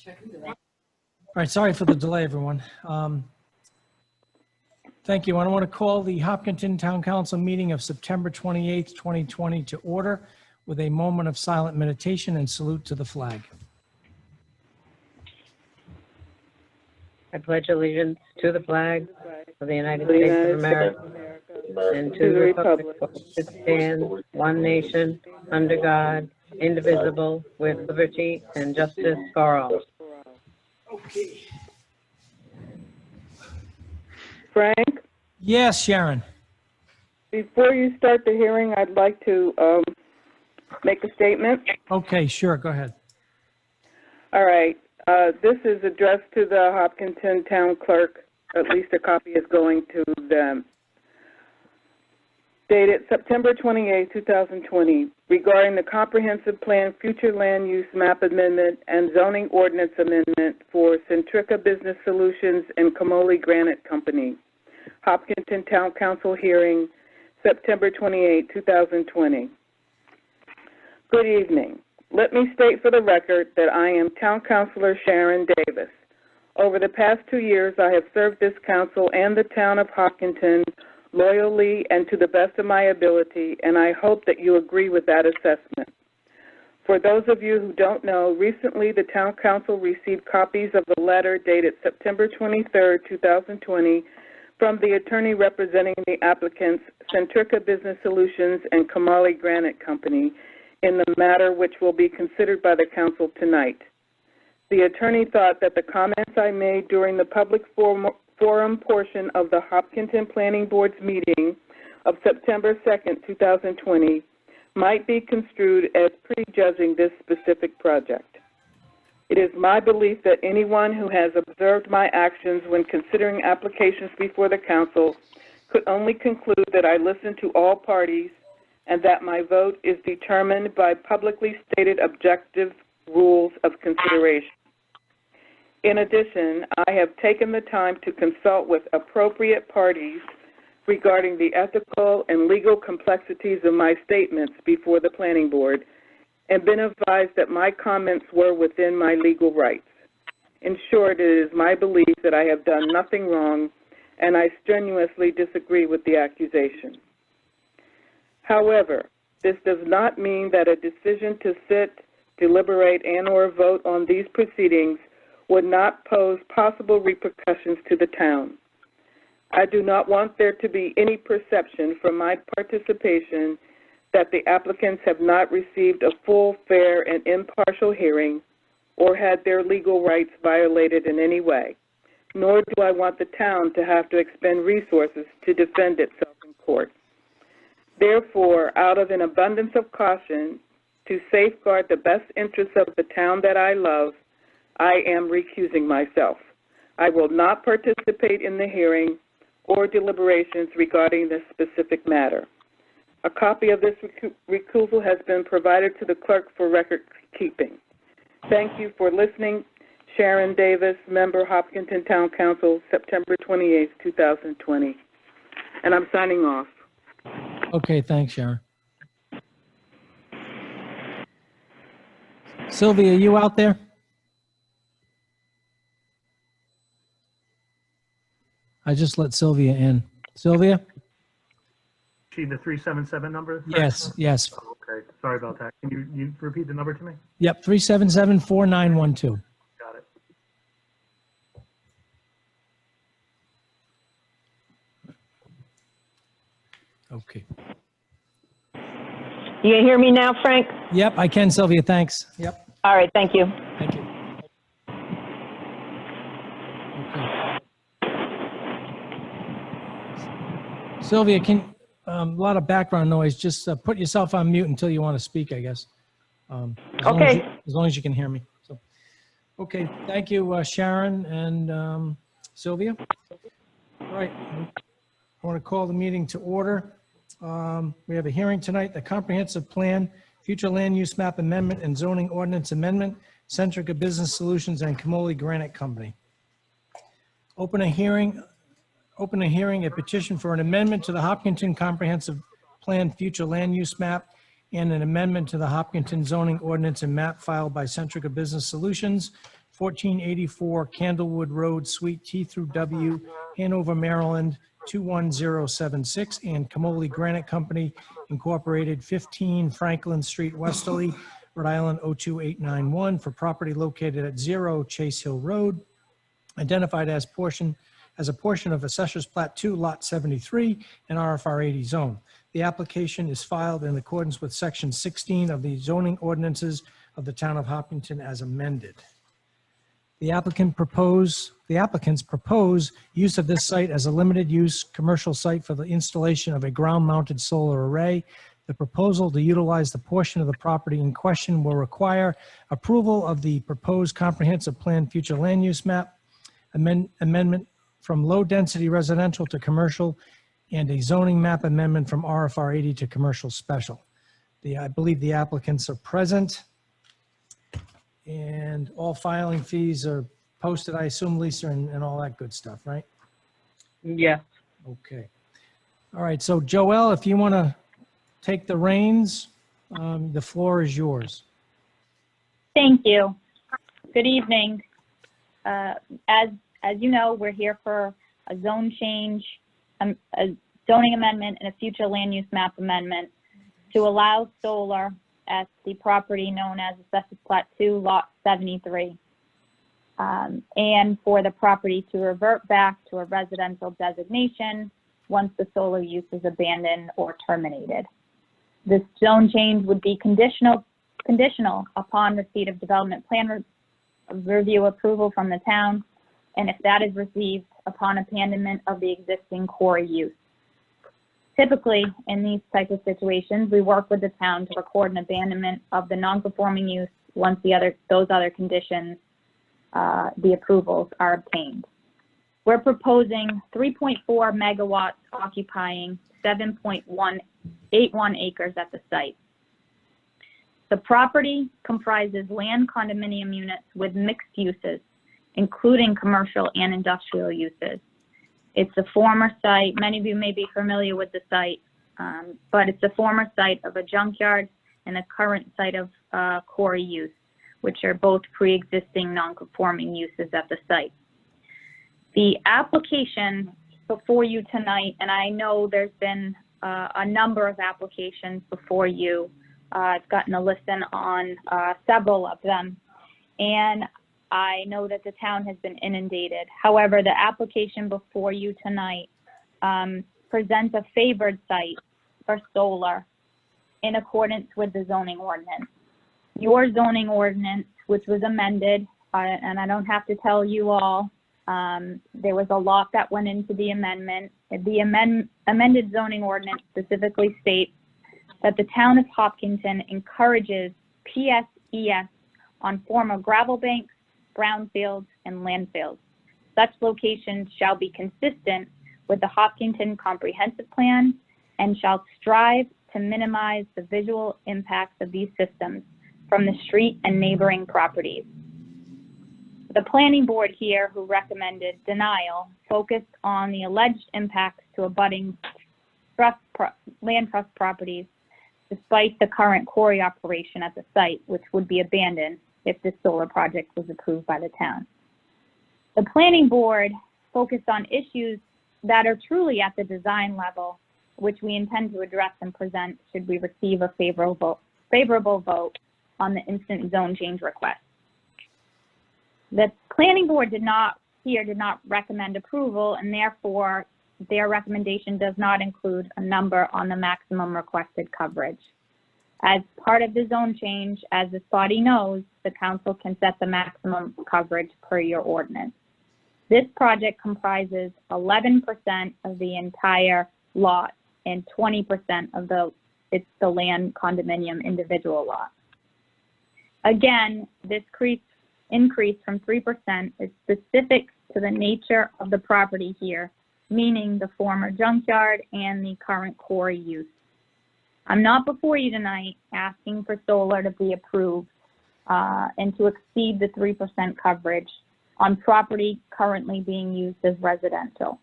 All right, sorry for the delay, everyone. Thank you. I want to call the Hopkinton Town Council meeting of September 28th, 2020 to order with a moment of silent meditation and salute to the flag. I pledge allegiance to the flag of the United States of America and to the republic for which it stands, one nation, under God, indivisible, with liberty and justice for all. Okay. Frank, Yes, Sharon. before you start the hearing, I'd like to make a statement. Okay, sure, go ahead. All right. This is addressed to the Hopkinton Town Clerk. At least a copy is going to them. Dated September 28, 2020, regarding the Comprehensive Plan Future Land Use Map Amendment and Zoning Ordinance Amendment for Centrica Business Solutions and Camoli Granite Company. Hopkinton Town Council hearing, September 28, 2020. Good evening. Let me state for the record that I am Town Councilor Sharon Davis. Over the past 2 years, I have served this council and the town of Hopkinton loyally and to the best of my ability, and I hope that you agree with that assessment. For those of you who don't know, recently the Town Council received copies of the letter dated September 23, 2020, from the attorney representing the applicants, Centrica Business Solutions and Camoli Granite Company, in the matter which will be considered by the council tonight. The attorney thought that the comments I made during the public forum portion of the Hopkinton Planning Board's meeting of September 2nd, 2020, might be construed as prejudging this specific project. It is my belief that anyone who has observed my actions when considering applications before the council could only conclude that I listened to all parties and that my vote is determined by publicly stated objective rules of consideration. In addition, I have taken the time to consult with appropriate parties regarding the ethical and legal complexities of my statements before the Planning Board and been advised that my comments were within my legal rights. In short, it is my belief that I have done nothing wrong, and I strenuously disagree with the accusation. However, this does not mean that a decision to sit, deliberate, and/or vote on these proceedings would not pose possible repercussions to the town. I do not want there to be any perception from my participation that the applicants have not received a full, fair, and impartial hearing or had their legal rights violated in any way, nor do I want the town to have to expend resources to defend itself in court. Therefore, out of an abundance of caution, to safeguard the best interests of the town that I love, I am recusing myself. I will not participate in the hearing or deliberations regarding this specific matter. A copy of this recusal has been provided to the clerk for record keeping. Thank you for listening. Sharon Davis, member, Hopkinton Town Council, September 28, 2020. And I'm signing off. Okay, thanks, Sharon. Sylvia, are you out there? I just let Sylvia in. Sylvia? She the 377 number? Yes, yes. Oh, okay, sorry about that. Can you repeat the number to me? Yep, 377-4912. Got it. Okay. You can hear me now, Frank? Yep, I can, Sylvia, thanks. Yep, All right, thank you. thank you. Okay. Sylvia, a lot of background noise, just put yourself on mute until you want to speak, I guess. Okay. As long as you can hear me. So, okay, thank you, Sharon and Sylvia. All right, I want to call the meeting to order. We have a hearing tonight, the Comprehensive Plan, Future Land Use Map Amendment and Zoning Ordinance Amendment, Centrica Business Solutions and Camoli Granite Company. Open a hearing, a petition for an amendment to the Hopkinton Comprehensive Plan Future Land Use Map and an amendment to the Hopkinton Zoning Ordinance and Map filed by Centrica Business Solutions 1484 Candlewood Road, Suite T through W, Hanover, Maryland, 21076, and Camoli Granite Company Incorporated, 15 Franklin Street, Westerly, Rhode Island, 02891, for property located at 0 Chase Hill Road, identified as a portion of Assessor's Plat 2, Lot 73, and RFR 80 zone. The application is filed in accordance with Section 16 of the zoning ordinances of the Town of Hopkinton as amended. The applicants propose use of this site as a limited-use commercial site for the installation of a ground-mounted solar array. The proposal to utilize the portion of the property in question will require approval of the proposed comprehensive plan future land use map, amendment from low-density residential to commercial, and a zoning map amendment from RFR 80 to commercial special. I believe the applicants are present, and all filing fees are posted, I assume, Lisa, and all that good stuff, right? Yes. Okay. All right, so Joelle, if you want to take the reins, the floor is yours. Thank you. Good evening. As you know, we're here for a zone change, a zoning amendment, and a future land use map amendment to allow solar at the property known as Assessor's Plat 2, Lot 73, and for the property to revert back to a residential designation once the solar use is abandoned or terminated. This zone change would be conditional upon receipt of development plan review approval from the town, and if that is received, upon abandonment of the existing quarry use. Typically, in these types of situations, we work with the town to record an abandonment of the non-conforming use once those other conditions, the approvals, are obtained. We're proposing 3.4 megawatts occupying 7.181 acres at the site. The property comprises land condominium units with mixed uses, including commercial and industrial uses. It's a former site, many of you may be familiar with the site, but it's a former site of a junkyard and a current site of quarry use, which are both pre-existing non-conforming uses at the site. The application before you tonight, and I know there's been a number of applications before you. I've gotten a listen on several of them, and I know that the town has been inundated. However, the application before you tonight presents a favored site for solar in accordance with the zoning ordinance. Your zoning ordinance, which was amended, and I don't have to tell you all, there was a lot that went into the amendment. The amended zoning ordinance specifically states that the town of Hopkinton encourages PSES on former gravel banks, brownfields, and landfills. Such locations shall be consistent with the Hopkinton Comprehensive Plan and shall strive to minimize the visual impacts of these systems from the street and neighboring properties. The planning board here, who recommended denial, focused on the alleged impacts to abutting land trust properties despite the current quarry operation at the site, which would be abandoned if this solar project was approved by the town. The planning board focused on issues that are truly at the design level, which we intend to address and present should we receive a favorable vote on the instant zone change request. The planning board did not recommend approval, and therefore their recommendation does not include a number on the maximum requested coverage. As part of the zone change, as this body knows, the council can set the maximum coverage per your ordinance. This project comprises 11% of the entire lot and 20% of the land condominium individual lot. Again, this increase from 3% is specific to the nature of the property here, meaning the former junkyard and the current quarry use. I'm not before you tonight asking for solar to be approved and to exceed the 3% coverage on property currently being used as residential.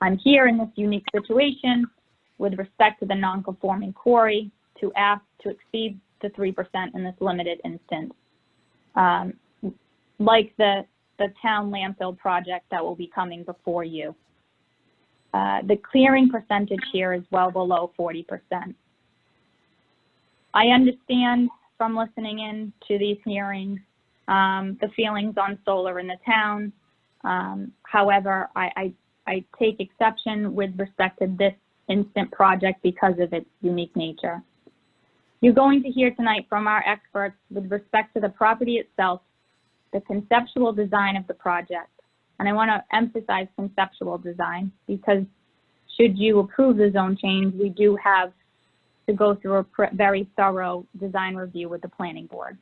I'm here in this unique situation with respect to the non-conforming quarry to ask to exceed the 3% in this limited instance. like the town landfill project that will be coming before you. The clearing percentage here is well below 40%. I understand from listening in to these hearings, the feelings on solar in the town. However, I take exception with respect to this instant project because of its unique nature. You're going to hear tonight from our experts with respect to the property itself, the conceptual design of the project. And I want to emphasize conceptual design because should you approve the zone change, we do have to go through a very thorough design review with the planning board.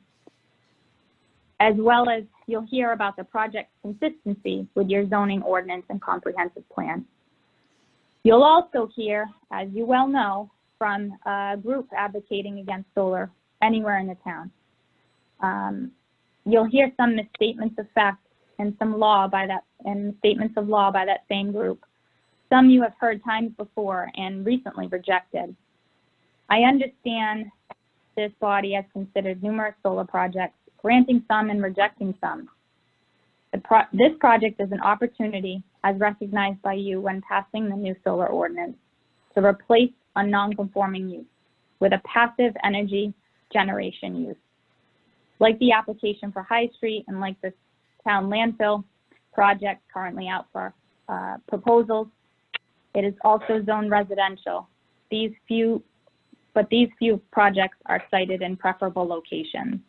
As well as you'll hear about the project's consistency with your zoning ordinance and comprehensive plan. You'll also hear, as you well know, from a group advocating against solar anywhere in the town. You'll hear some misstatements of fact and some law by that, and statements of law by that same group. Some you have heard times before and recently rejected. I understand this body has considered numerous solar projects, granting some and rejecting some. This project is an opportunity, as recognized by you when passing the new solar ordinance, to replace a non-conforming use with a passive energy generation use. Like the application for High Street and like the town landfill project currently out for proposals, it is also zoned residential. These few projects are sited in preferable locations.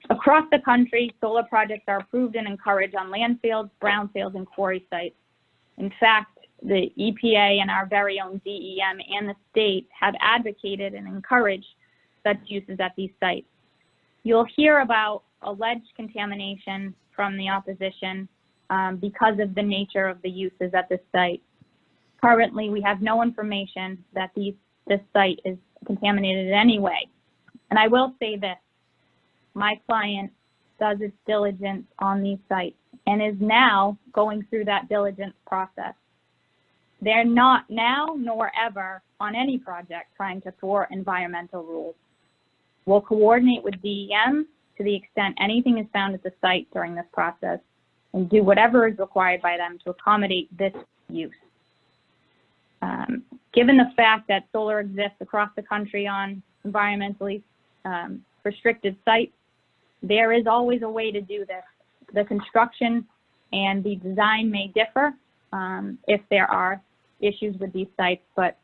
Across the country, solar projects are approved and encouraged on landfills, brownfields, and quarry sites. In fact, the EPA and our very own DEM and the state have advocated and encouraged such uses at these sites. You'll hear about alleged contamination from the opposition because of the nature of the uses at this site. Currently, we have no information that this site is contaminated in any way. And I will say this, my client does its diligence on these sites and is now going through that diligence process. They're not now nor ever on any project trying to thwart environmental rules. We'll coordinate with DEM to the extent anything is found at the site during this process and do whatever is required by them to accommodate this use. Given the fact that solar exists across the country on environmentally restricted sites, there is always a way to do this. The construction and the design may differ if there are issues with these sites, but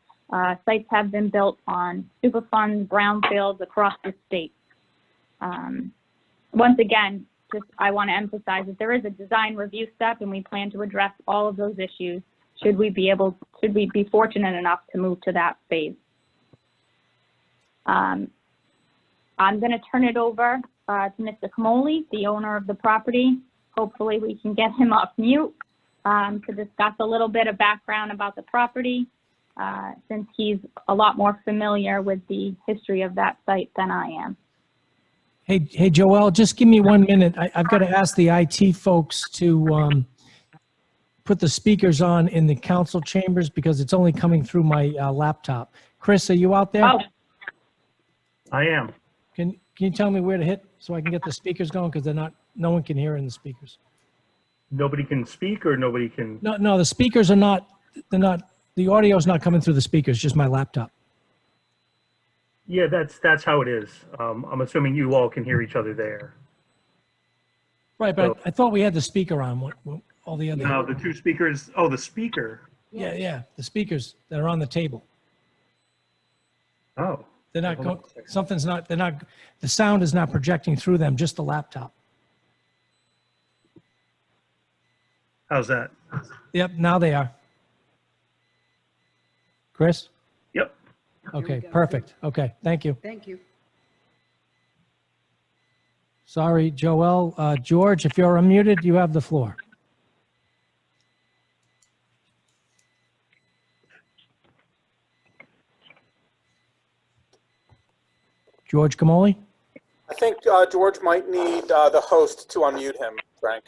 sites have been built on Superfunds, brownfields across the state. Once again, I want to emphasize that there is a design review step and we plan to address all of those issues should we be fortunate enough to move to that phase. I'm going to turn it over to Mr. Camoli, the owner of the property. Hopefully we can get him off mute to discuss a little bit of background about the property since he's a lot more familiar with the history of that site than I am. Hey, Joelle, just give me 1 minute. I've got to ask the IT folks to put the speakers on in the council chambers because it's only coming through my laptop. Chris, are you out there? Oh. I am. Can you tell me where to hit so I can get the speakers going? Because no one can hear in the speakers. Nobody can speak or nobody can? No, the speakers are not, the audio is not coming through the speakers, just my laptop. Yeah, that's how it is. I'm assuming you all can hear each other there. Right, but I thought we had the speaker on, all the other. No, the two speakers, oh, the speaker. Yeah, the speakers that are on the table. Oh. They're not going, the sound is not projecting through them, just the laptop. How's that? Yep, now they are. Chris? Yep. Okay, perfect. Okay, thank you. Thank you. Sorry, Joelle. George, if you're unmuted, you have the floor. George Camoli? I think George might need the host to unmute him, Frank.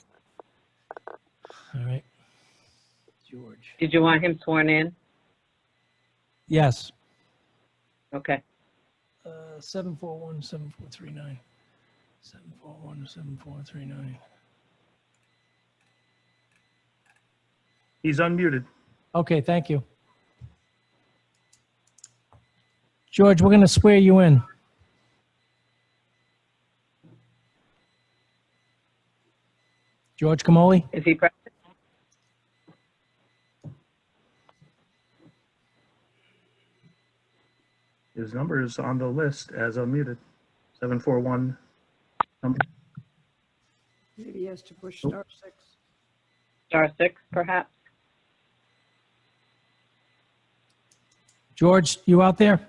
All right. George. Did you want him sworn in? Yes. Okay. 741-7439. 741 7439. He's unmuted. Okay, thank you. George, we're going to swear you in. George Camoli? Is he present? His number is on the list as unmuted. 741 number. Maybe he has to push star 6. Star 6, perhaps? George, you out there?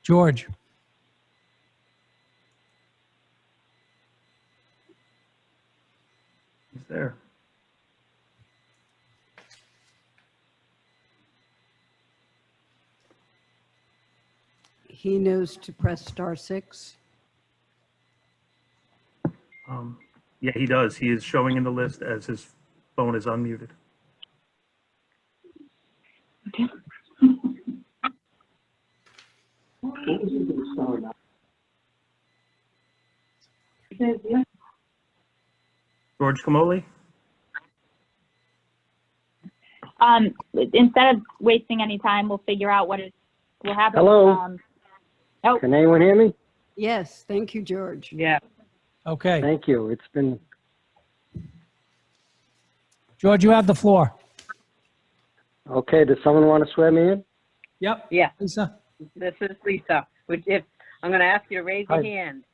George? He's there. He knows to press star 6. Yeah, he does. He is showing in the list as his phone is unmuted. George Camoli? Instead of wasting any time, we'll figure out what happens. Hello? Oh, Can anyone hear me? Yes, thank you, George. Yeah. Okay. Thank you. It's been, George, you have the floor. okay, does someone want to swear me in? Yep. Yeah, Lisa? this is Lisa. I'm going to ask you to raise your Hi. hand.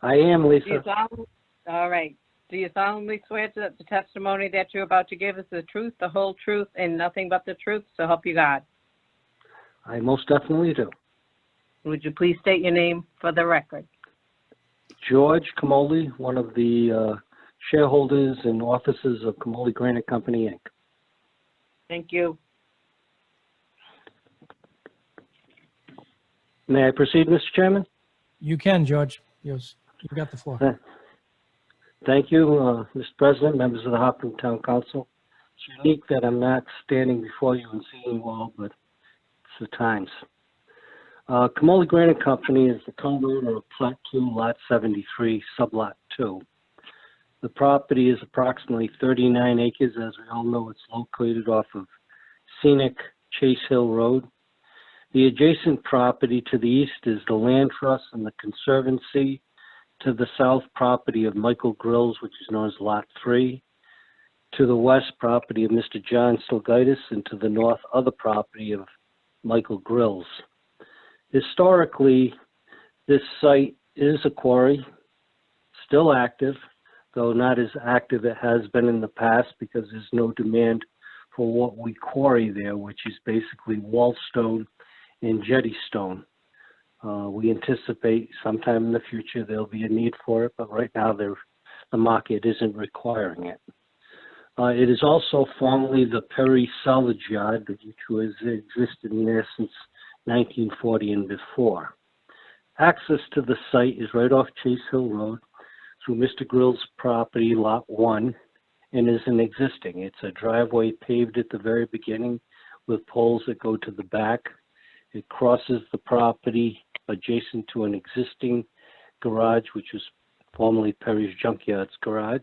I am, Do you Lisa. solemnly, all right. Do you solemnly swear that the testimony that you're about to give is the truth, the whole truth, and nothing but the truth? So help you God. I most definitely do. Would you please state your name for the record? George Camoli, one of the shareholders and officers of Camoli Granite Company, Inc. Thank you. May I proceed, Mr. Chairman? You can, George. Yes, you got the floor. Thank you, Mr. President, members of the Hopkinton Town Council. It's unique that I'm not standing before you and seeing you all, but it's the times. Camoli Granite Company is the co-owner of Plat 2, Lot 73, Sublot 2. The property is approximately 39 acres. As we all know, it's located off of scenic Chase Hill Road. The adjacent property to the east is the Land Trust and the Conservancy. To the south, property of Michael Grills, which is known as Lot 3. To the west, property of Mr. John Stilgaitis, and to the north, other property of Michael Grills. Historically, this site is a quarry, still active, though not as active as it has been in the past because there's no demand for what we quarry there, which is basically wall stone and jetty stone. We anticipate sometime in the future there'll be a need for it, but right now the market isn't requiring it. It is also formerly the Perry Salvage Yard, which was existed in there since 1940 and before. Access to the site is right off Chase Hill Road through Mr. Grill's property, Lot 1, and is an existing. It's a driveway paved at the very beginning with poles that go to the back. It crosses the property adjacent to an existing garage, which was formerly Perry's Junkyard's garage,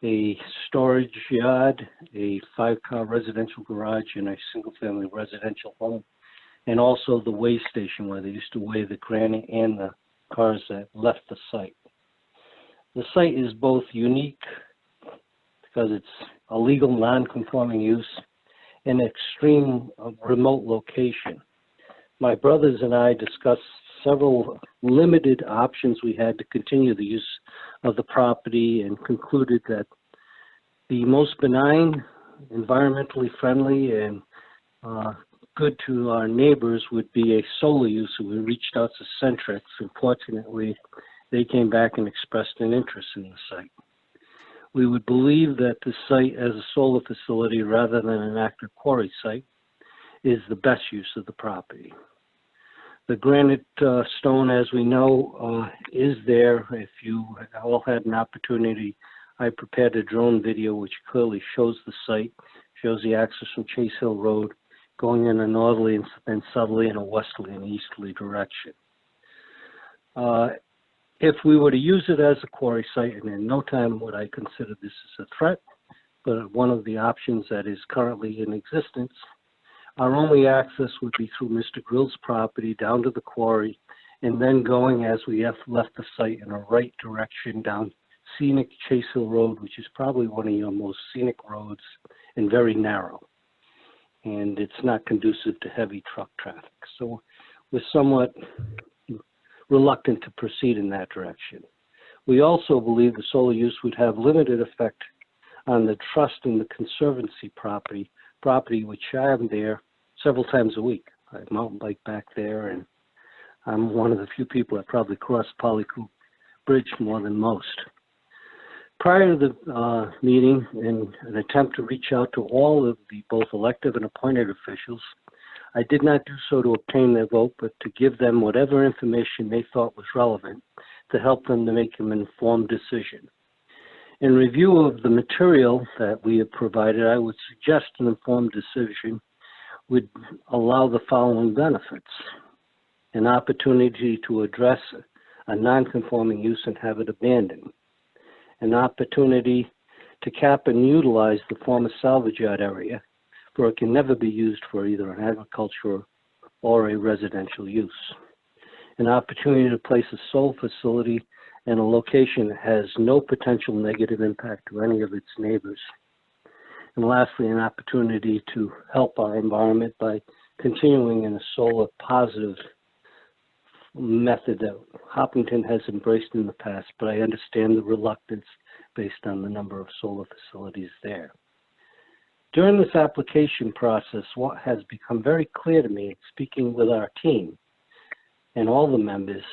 a storage yard, a 5-car residential garage, and a single-family residential home, and also the weigh station where they used to weigh the granite and the cars that left the site. The site is both unique because it's a legal non-conforming use and extreme remote location. My brothers and I discussed several limited options we had to continue the use of the property and concluded that the most benign, environmentally friendly, and good to our neighbors would be a solar use. So we reached out to Centrix. Unfortunately, they came back and expressed an interest in the site. We would believe that the site as a solar facility rather than an active quarry site is the best use of the property. The granite stone, as we know, is there. If you all had an opportunity, I prepared a drone video which clearly shows the site, shows the access from Chase Hill Road, going in a northerly and southerly and a westerly and easterly direction. If we were to use it as a quarry site, and in no time would I consider this as a threat, but one of the options that is currently in existence, our only access would be through Mr. Grill's property down to the quarry, and then going as we have left the site in a right direction down scenic Chase Hill Road, which is probably one of your most scenic roads and very narrow. And it's not conducive to heavy truck traffic. So we're somewhat reluctant to proceed in that direction. We also believe the solar use would have limited effect on the trust in the conservancy property which I am there several times a week. I mountain bike back there, and I'm one of the few people that probably cross Polycoop Bridge more than most. Prior to the meeting, in an attempt to reach out to all of the both elected and appointed officials, I did not do so to obtain their vote, but to give them whatever information they thought was relevant to help them to make an informed decision. In review of the material that we have provided, I would suggest an informed decision would allow the following benefits: an opportunity to address a non-conforming use and have it abandoned, an opportunity to cap and utilize the former salvage yard area, for it can never be used for either an agricultural or a residential use, an opportunity to place a solar facility in a location that has no potential negative impact to any of its neighbors, and lastly, an opportunity to help our environment by continuing in a solar positive method that Hopkinton has embraced in the past, but I understand the reluctance based on the number of solar facilities there. During this application process, what has become very clear to me in speaking with our team and all the members,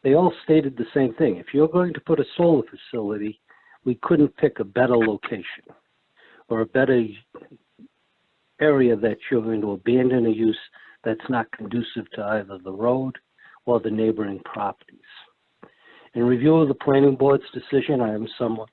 they all stated the same thing. If you're going to put a solar facility, we couldn't pick a better location or a better area that you're going to abandon a use that's not conducive to either the road or the neighboring properties. In review of the planning board's decision, I am somewhat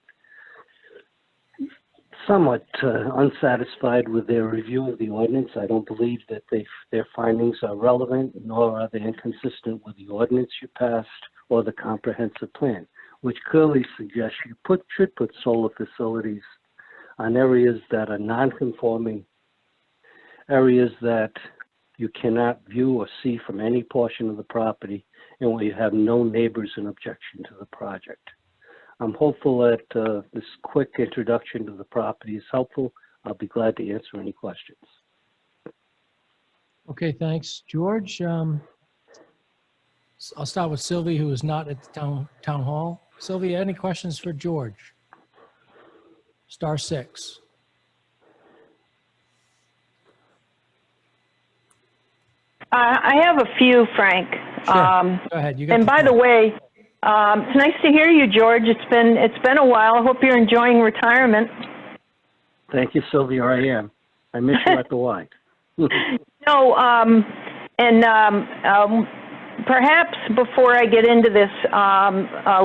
unsatisfied with their review of the ordinance. I don't believe that their findings are relevant, nor are they inconsistent with the ordinance you passed or the comprehensive plan, which clearly suggests you should put solar facilities on areas that are non-conforming, areas that you cannot view or see from any portion of the property, and where you have no neighbors in objection to the project. I'm hopeful that this quick introduction to the property is helpful. I'll be glad to answer any questions. Okay, thanks, George. I'll start with Sylvia, who is not at the town hall. Sylvia, any questions for George? Star 6. I have a few, Frank. Sure. Go ahead. You got And by the way, it's nice to hear you, George. It's been a while. I hope you're enjoying retirement. Thank you, Sylvia. I am. I miss you at the Y. No, perhaps before I get into this,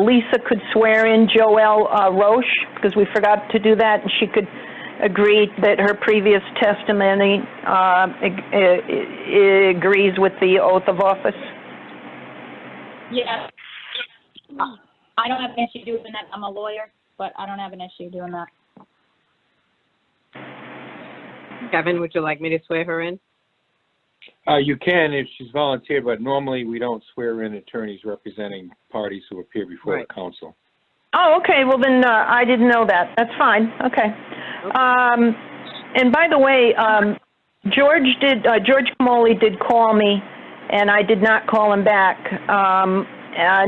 Lisa could swear in Joelle Roche, because we forgot to do that, and she could agree that her previous testimony agrees with the oath of office. Yeah. I don't have an issue doing that. I'm a lawyer, but I don't have an issue doing that. Kevin, would you like me to swear her in? You can if she's volunteered, but normally we don't swear in attorneys representing parties who appear before the council. Oh, okay. Well, then I didn't know that. That's fine. Okay. And by the way, George Camoli did call me, and I did not call him back.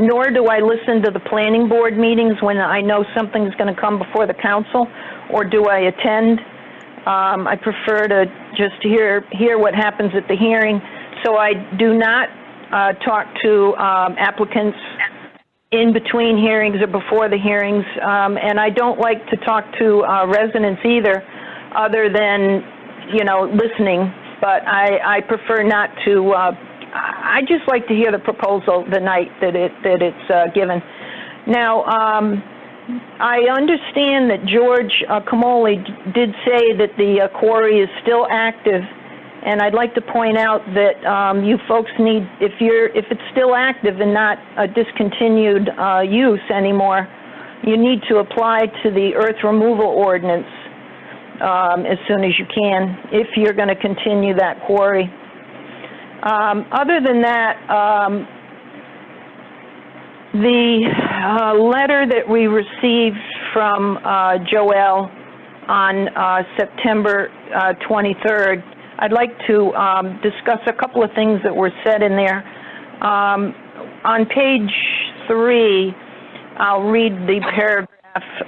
Nor do I listen to the planning board meetings when I know something's going to come before the council, or do I attend. I prefer to just hear what happens at the hearing. So I do not talk to applicants in between hearings or before the hearings, and I don't like to talk to residents either, other than, listening. But I prefer not to. I just like to hear the proposal the night that it's given. Now, I understand that George Camoli did say that the quarry is still active, and I'd like to point out that you folks need, if it's still active and not a discontinued use anymore, you need to apply to the earth removal ordinance as soon as you can, if you're going to continue that quarry. Other than that, the letter that we received from Joelle on September 23rd, I'd like to discuss a couple of things that were said in there. On page 3, I'll read the paragraph.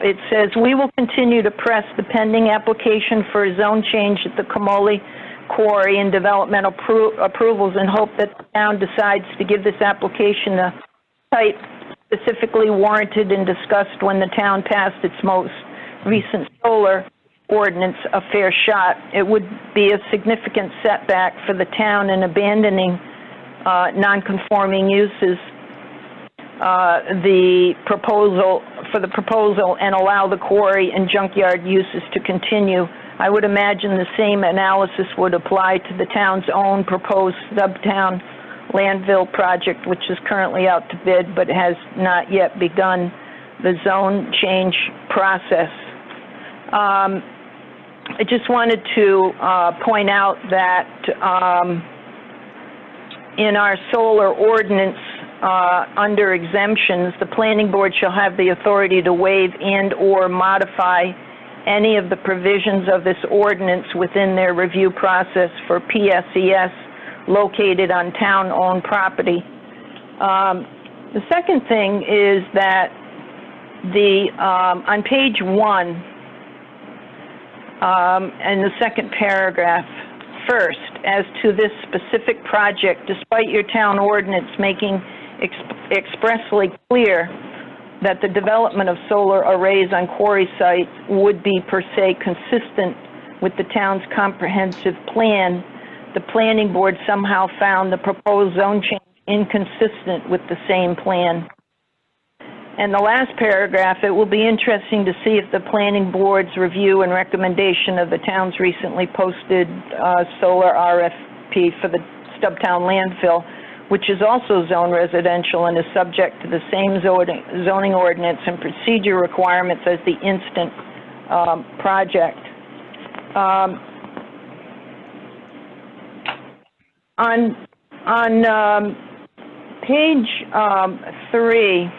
It says, "We will continue to press the pending application for a zone change at the Camoli Quarry and developmental approvals and hope that the town decides to give this application a type specifically warranted and discussed when the town passed its most recent solar ordinance a fair shot. It would be a significant setback for the town in abandoning non-conforming uses the proposal and allow the quarry and junkyard uses to continue. I would imagine the same analysis would apply to the town's own proposed Subtown landfill project, which is currently out to bid but has not yet begun the zone change process." I just wanted to point out that in our solar ordinance, under exemptions, the planning board shall have the authority to waive and/or modify any of the provisions of this ordinance within their review process for PSES located on town-owned property. The second thing is that on page 1, in the second paragraph, first, as to this specific project, despite your town ordinance making expressly clear that the development of solar arrays on quarry sites would be per se consistent with the town's comprehensive plan, the planning board somehow found the proposed zone change inconsistent with the same plan. And the last paragraph, it will be interesting to see if the planning board's review and recommendation of the town's recently posted solar RFP for the Stubtown landfill, which is also zone residential and is subject to the same zoning ordinance and procedure requirements as the instant project. On page 3,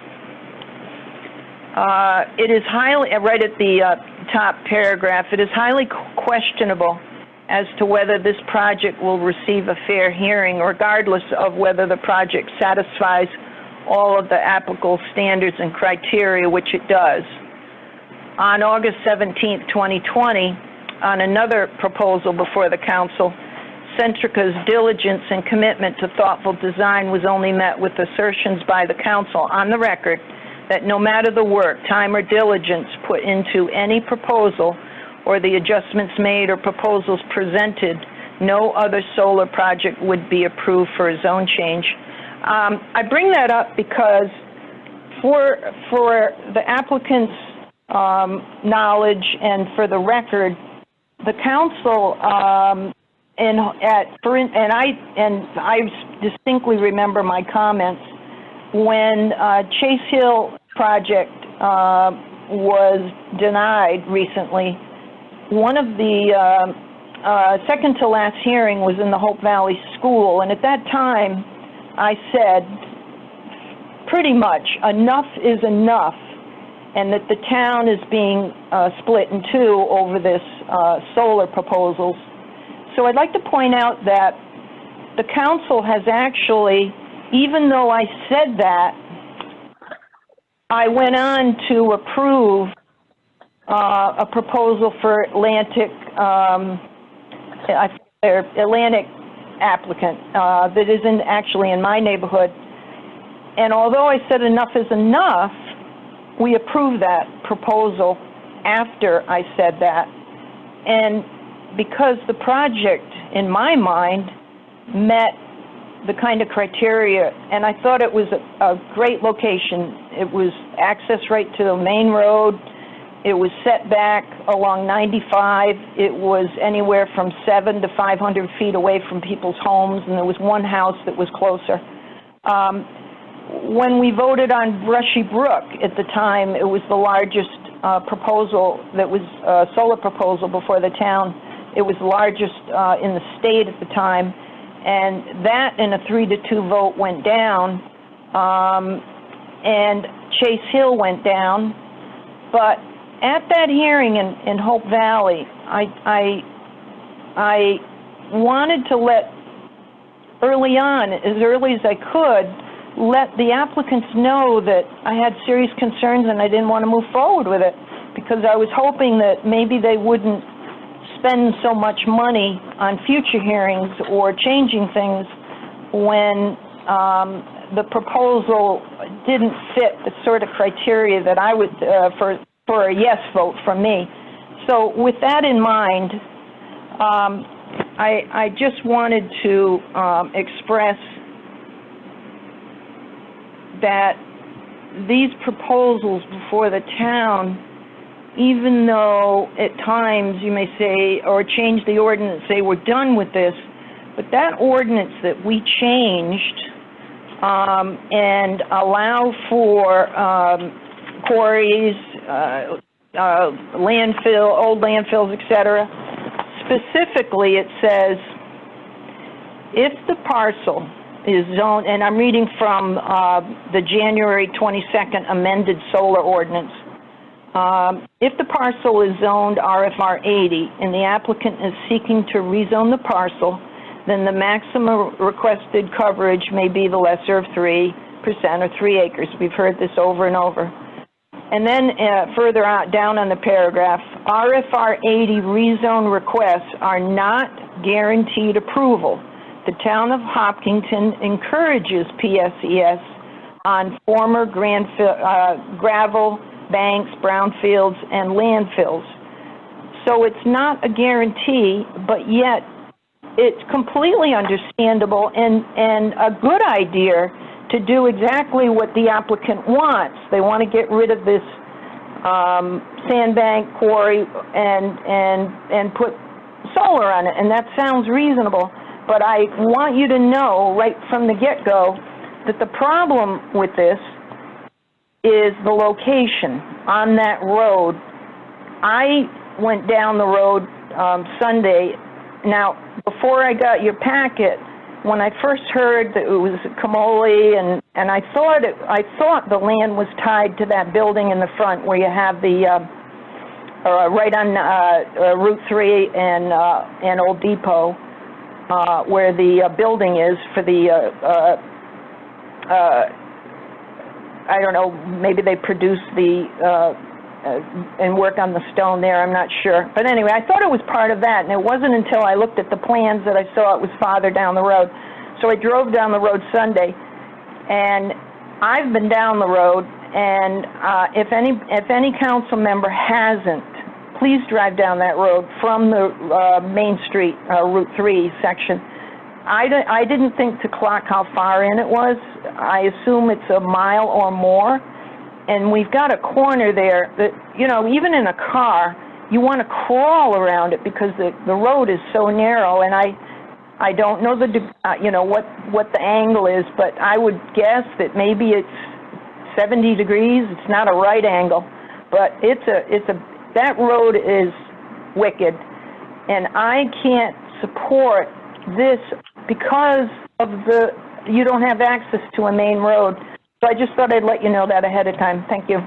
it is highly, right at the top paragraph, it is highly questionable as to whether this project will receive a fair hearing, regardless of whether the project satisfies all of the applicable standards and criteria, which it does. On August 17th, 2020, on another proposal before the council, Centrica's diligence and commitment to thoughtful design was only met with assertions by the council on the record that no matter the work, time, or diligence put into any proposal or the adjustments made or proposals presented, no other solar project would be approved for a zone change. I bring that up because for the applicant's knowledge and for the record, the council and I distinctly remember my comments when Chase Hill project was denied recently. One of the second to last hearing was in the Hope Valley School, and at that time I said pretty much enough is enough, and that the town is being split in two over this solar proposals. So I'd like to point out that the council has actually, even though I said that, I went on to approve a proposal for Atlantic applicant that isn't actually in my neighborhood. And although I said enough is enough, we approved that proposal after I said that. And because the project, in my mind, met the kind of criteria, and I thought it was a great location. It was access right to the main road. It was set back along 95. It was anywhere from 700 to 500 feet away from people's homes, and there was one house that was closer. When we voted on Brushy Brook at the time, it was the largest proposal that was a solar proposal before the town. It was the largest in the state at the time, and that in a 3-2 vote went down, and Chase Hill went down. But at that hearing in Hope Valley, I wanted to let, early on, as early as I could, let the applicants know that I had serious concerns and I didn't want to move forward with it, because I was hoping that maybe they wouldn't spend so much money on future hearings or changing things when the proposal didn't fit the sort of criteria that I would, for a yes vote from me. So with that in mind, I just wanted to express that these proposals before the town, even though at times you may say, or change the ordinance, say we're done with this, but that ordinance that we changed and allow for quarries, landfill, old landfills, etc. Specifically, it says, if the parcel is zoned, and I'm reading from the January 22nd amended solar ordinance, if the parcel is zoned RFR 80 and the applicant is seeking to rezone the parcel, then the maximum requested coverage may be the lesser of 3% or 3 acres. We've heard this over and over. And then further out down on the paragraph, RFR 80 rezone requests are not guaranteed approval. The town of Hopkinton encourages PSES on former gravel banks, brownfields, and landfills. So it's not a guarantee, but yet it's completely understandable and a good idea to do exactly what the applicant wants. They want to get rid of this sandbank quarry and put solar on it, and that sounds reasonable. But I want you to know right from the get-go that the problem with this is the location on that road. I went down the road Sunday. Now, before I got your packet, when I first heard that it was Camoli, and I thought the land was tied to that building in the front where you have the right on Route 3 and Old Depot, where the building is for the I don't know, maybe they produce the and work on the stone there, I'm not sure. But anyway, I thought it was part of that, and it wasn't until I looked at the plans that I saw it was farther down the road. So I drove down the road Sunday, and I've been down the road, and if any council member hasn't, please drive down that road from the Main Street, Route 3 section. I didn't think to clock how far in it was. I assume it's a mile or more. And we've got a corner there that, you know, even in a car, you want to crawl around it because the road is so narrow. And I don't know you know, what the angle is, but I would guess that maybe it's 70 degrees. It's not a right angle, but that road is wicked. And I can't support this because of you don't have access to a main road. So I just thought I'd let you know that ahead of time. Thank you.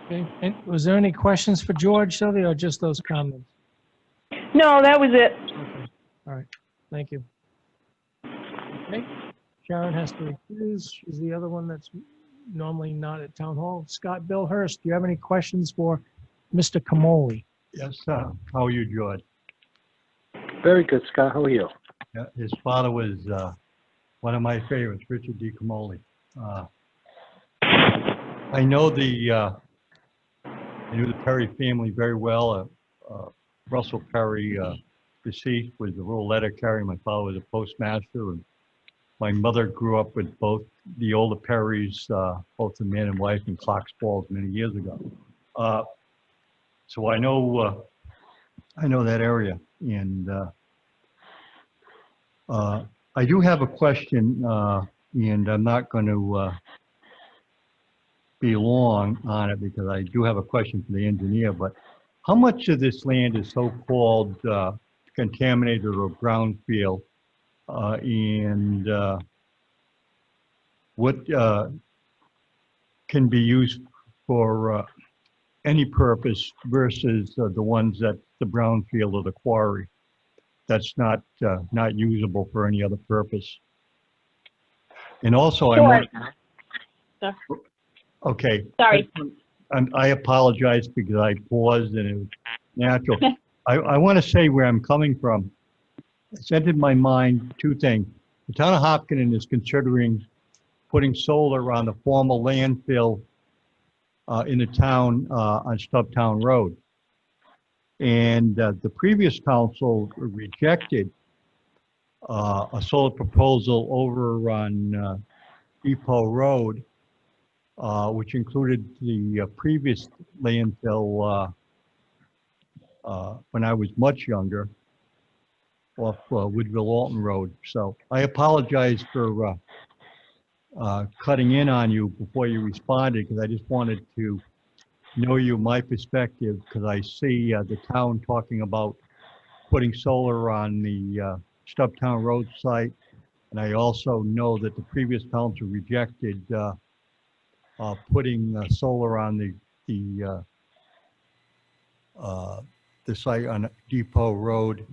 Okay. And was there any questions for George, Sylvia, or just those comments? No, that was it. Okay. All right. Thank you. Okay. Sharon has to refuse. She's the other one that's normally not at Town Hall. Scott Bill Hurst, do you have any questions for Mr. Camoli? Yes, sir. How are you, George? Very good, Scott. How are you? Yeah, his father was one of my favorites, Richard D. Camoli. I know I knew the Perry family very well. Russell Perry deceased was a rural letter carrier. My father was a postmaster, and my mother grew up with both the older Perrys, both the man and wife in Clark's Falls many years ago. So I know that area, and I do have a question, and I'm not going to be long on it because I do have a question for the engineer, but how much of this land is so-called contaminated or brownfield, and what can be used for any purpose versus the ones that the brownfield or the quarry that's not usable for any other purpose? And also, Sure. Okay. Sorry. I apologize because I paused and it was natural. I want to say where I'm coming from. It's entered my mind two things. The town of Hopkinton is considering putting solar on the former landfill in the town on Stubbtown Road. And the previous council rejected a solar proposal over on Depot Road, which included the previous landfill when I was much younger, off Woodville-Alton Road. So I apologize for cutting in on you before you responded, because I just wanted to know my perspective, because I see the town talking about putting solar on the Stubbtown Road site. And I also know that the previous council rejected putting solar on the site on Depot Road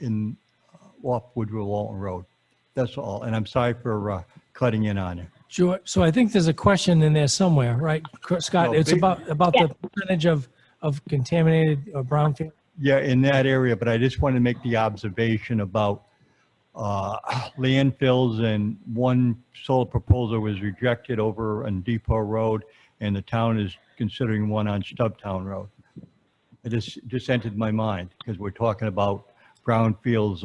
in off Woodville-Alton Road. That's all. And I'm sorry for cutting in on you. Sure. So I think there's a question in there somewhere, right, Scott? No, It's big- about the percentage of contaminated or brownfield. Yeah, in that area, but I just want to make the observation about landfills, and one solar proposal was rejected over on Depot Road, and the town is considering one on Stubbtown Road. It just entered my mind because we're talking about brownfields,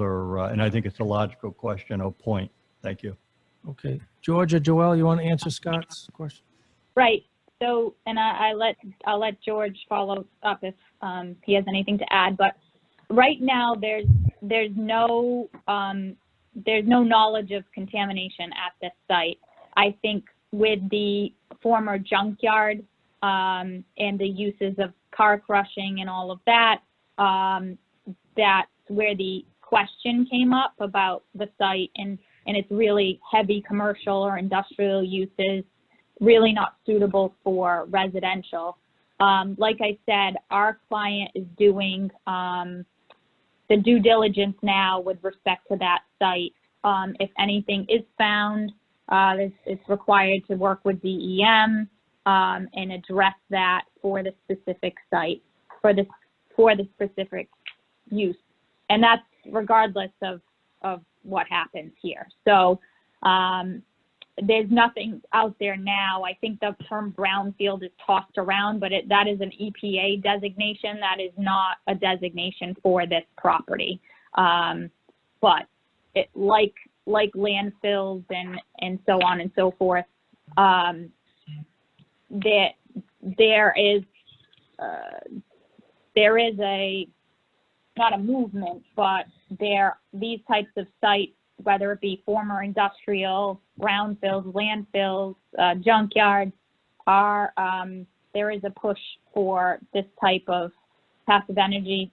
and I think it's a logical question or point. Thank you. Okay. George or Joelle, you want to answer Scott's question? Right. So, and I'll let George follow up if he has anything to add. But right now, there's no knowledge of contamination at this site. I think with the former junkyard and the uses of car crushing and all of that, that's where the question came up about the site, and it's really heavy commercial or industrial uses, really not suitable for residential. Like I said, our client is doing the due diligence now with respect to that site. If anything is found, it's required to work with DEM and address that for the specific site, for the specific use. And that's regardless of what happens here. So there's nothing out there now. I think the term brownfield is tossed around, but that is an EPA designation. That is not a designation for this property. But it, like landfills and so on and so forth, there is not a movement, but these types of sites, whether it be former industrial, brownfields, landfills, junkyards, there is a push for this type of passive energy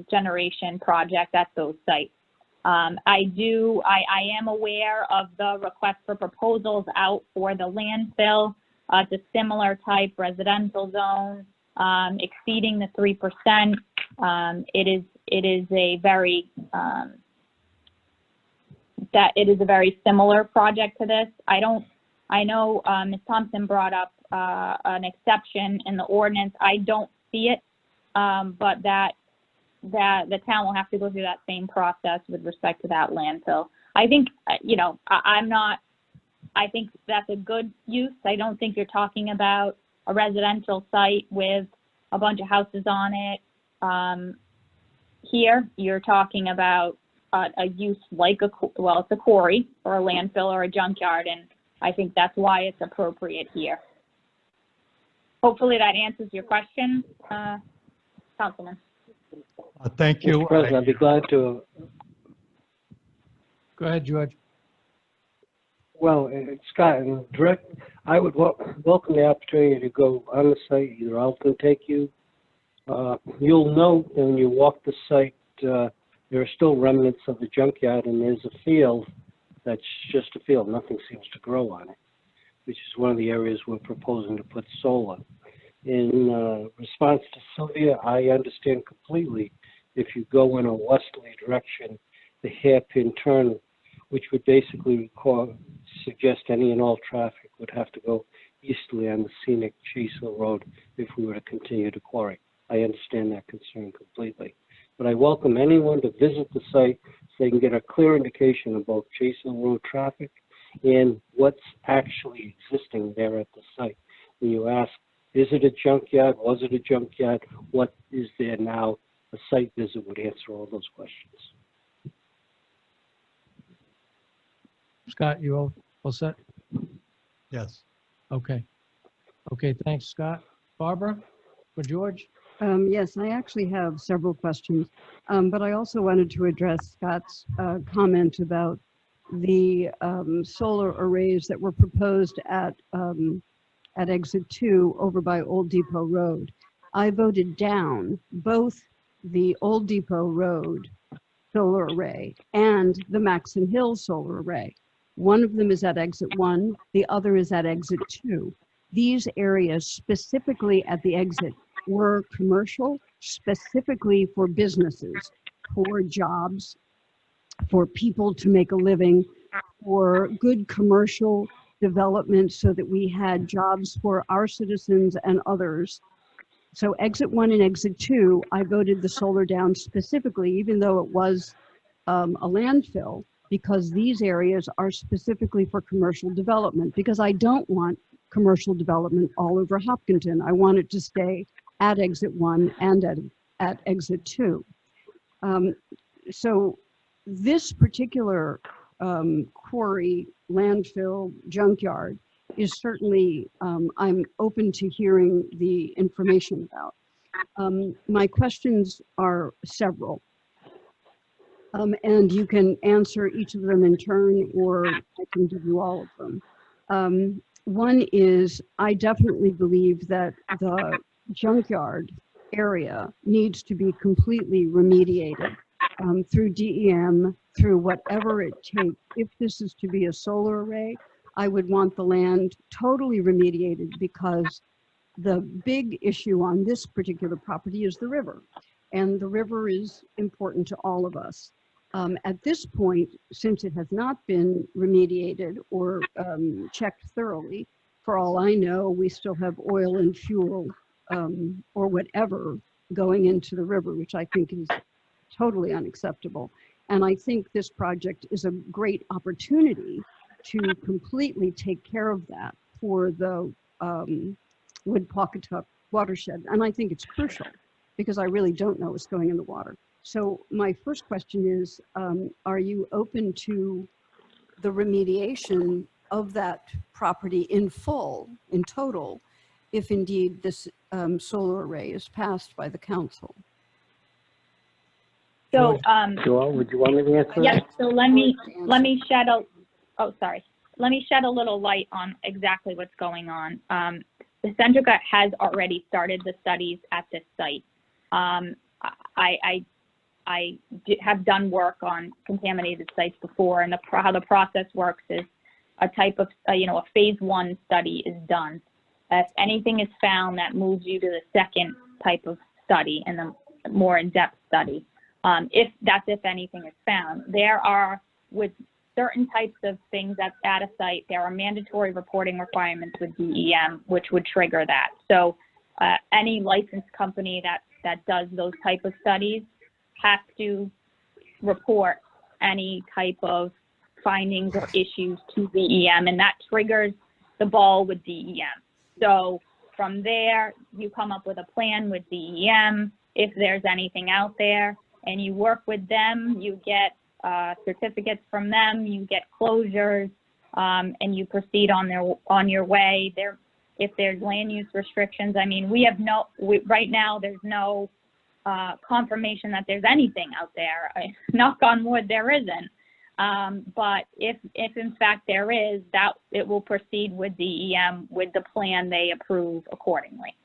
generation project at those sites. I am aware of the request for proposals out for the landfill. It's a similar type residential zone, exceeding the 3%. It is a very similar project to this. I know Ms. Thompson brought up an exception in the ordinance. I don't see it, but that the town will have to go through that same process with respect to that landfill. I think, I think that's a good use. I don't think you're talking about a residential site with a bunch of houses on it. here, you're talking about a use like well, it's a quarry or a landfill or a junkyard, and I think that's why it's appropriate here. Hopefully that answers your question, Councilman. Thank you. Mr. President, I'd be glad to. Go ahead, George. Well, Scott, I would welcome the opportunity to go on the site. Either I'll take you. You'll know when you walk the site, there are still remnants of the junkyard, and there's a field that's just a field. Nothing seems to grow on it, which is one of the areas we're proposing to put solar. In response to Sylvia, I understand completely if you go in a westerly direction, the hairpin turn, which would basically suggest any and all traffic would have to go easterly on the scenic Chase Hill Road if we were to continue to quarry. I understand that concern completely. But I welcome anyone to visit the site so they can get a clear indication of both Chase Hill Road traffic and what's actually existing there at the site. When you ask, is it a junkyard? Was it a junkyard? What is there now? A site visit would answer all those questions. Scott, you all set? Yes. Okay. Okay, thanks, Scott. Barbara, for George? Yes, I actually have several questions, but I also wanted to address Scott's comment about the solar arrays that were proposed at exit 2 over by Old Depot Road. I voted down both the Old Depot Road solar array and the Maxon Hill solar array. One of them is at exit 1, the other is at exit 2. These areas specifically at the exit were commercial, specifically for businesses, for jobs, for people to make a living, for good commercial development so that we had jobs for our citizens and others. So exit 1 and exit 2, I voted the solar down specifically, even though it was a landfill, because these areas are specifically for commercial development, because I don't want commercial development all over Hopkinton. I want it to stay at exit 1 and at exit 2. So this particular quarry, landfill, junkyard is certainly, I'm open to hearing the information about. My questions are several, and you can answer each of them in turn, or I can give you all of them. One is, I definitely believe that the junkyard area needs to be completely remediated through DEM, through whatever it takes. If this is to be a solar array, I would want the land totally remediated, because the big issue on this particular property is the river, and the river is important to all of us. At this point, since it has not been remediated or checked thoroughly, for all I know, we still have oil and fuel or whatever going into the river, which I think is totally unacceptable. And I think this project is a great opportunity to completely take care of that for the Wood-Pawcatuck watershed. And I think it's crucial, because I really don't know what's going in the water. So my first question is, are you open to the remediation of that property in full, in total, if indeed this solar array is passed by the council? So, Joel, would you want me to answer yes, that? so let me shed a little light on exactly what's going on. The Centrica has already started the studies at this site. I have done work on contaminated sites before, and how the process works is a type of, a phase 1 study is done. If anything is found, that moves you to the second type of study and the more in-depth study. If anything is found. There are, with certain types of things at a site, there are mandatory reporting requirements with DEM, which would trigger that. So any licensed company that does those type of studies has to report any type of findings or issues to DEM, and that triggers the ball with DEM. So from there, you come up with a plan with DEM if there's anything out there, and you work with them, you get certificates from them, you get closures, and you proceed on your way. If there's land use restrictions, I mean, right now there's no confirmation that there's anything out there. Knock on wood, there isn't. But if in fact there is, that it will proceed with DEM with the plan they approve accordingly.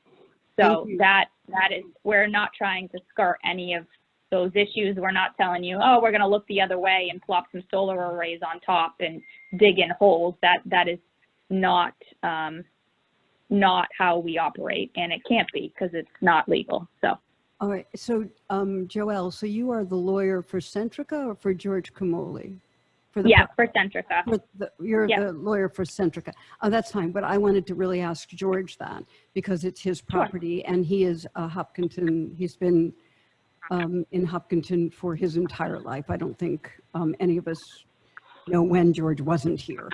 So that is, we're not trying to skirt any of those issues. We're not telling you, oh, we're going to look the other way and plop some solar arrays on top and dig in holes. That is not how we operate, and it can't be because it's not legal. So. All right. So, Joelle, so you are the lawyer for Centrica or for George Camoli? For Centrica. You're the lawyer for Centrica. Oh, that's fine. But I wanted to really ask George that because it's his property, and he is a Hopkinton. He's been in Hopkinton for his entire life. I don't think any of us know when George wasn't here.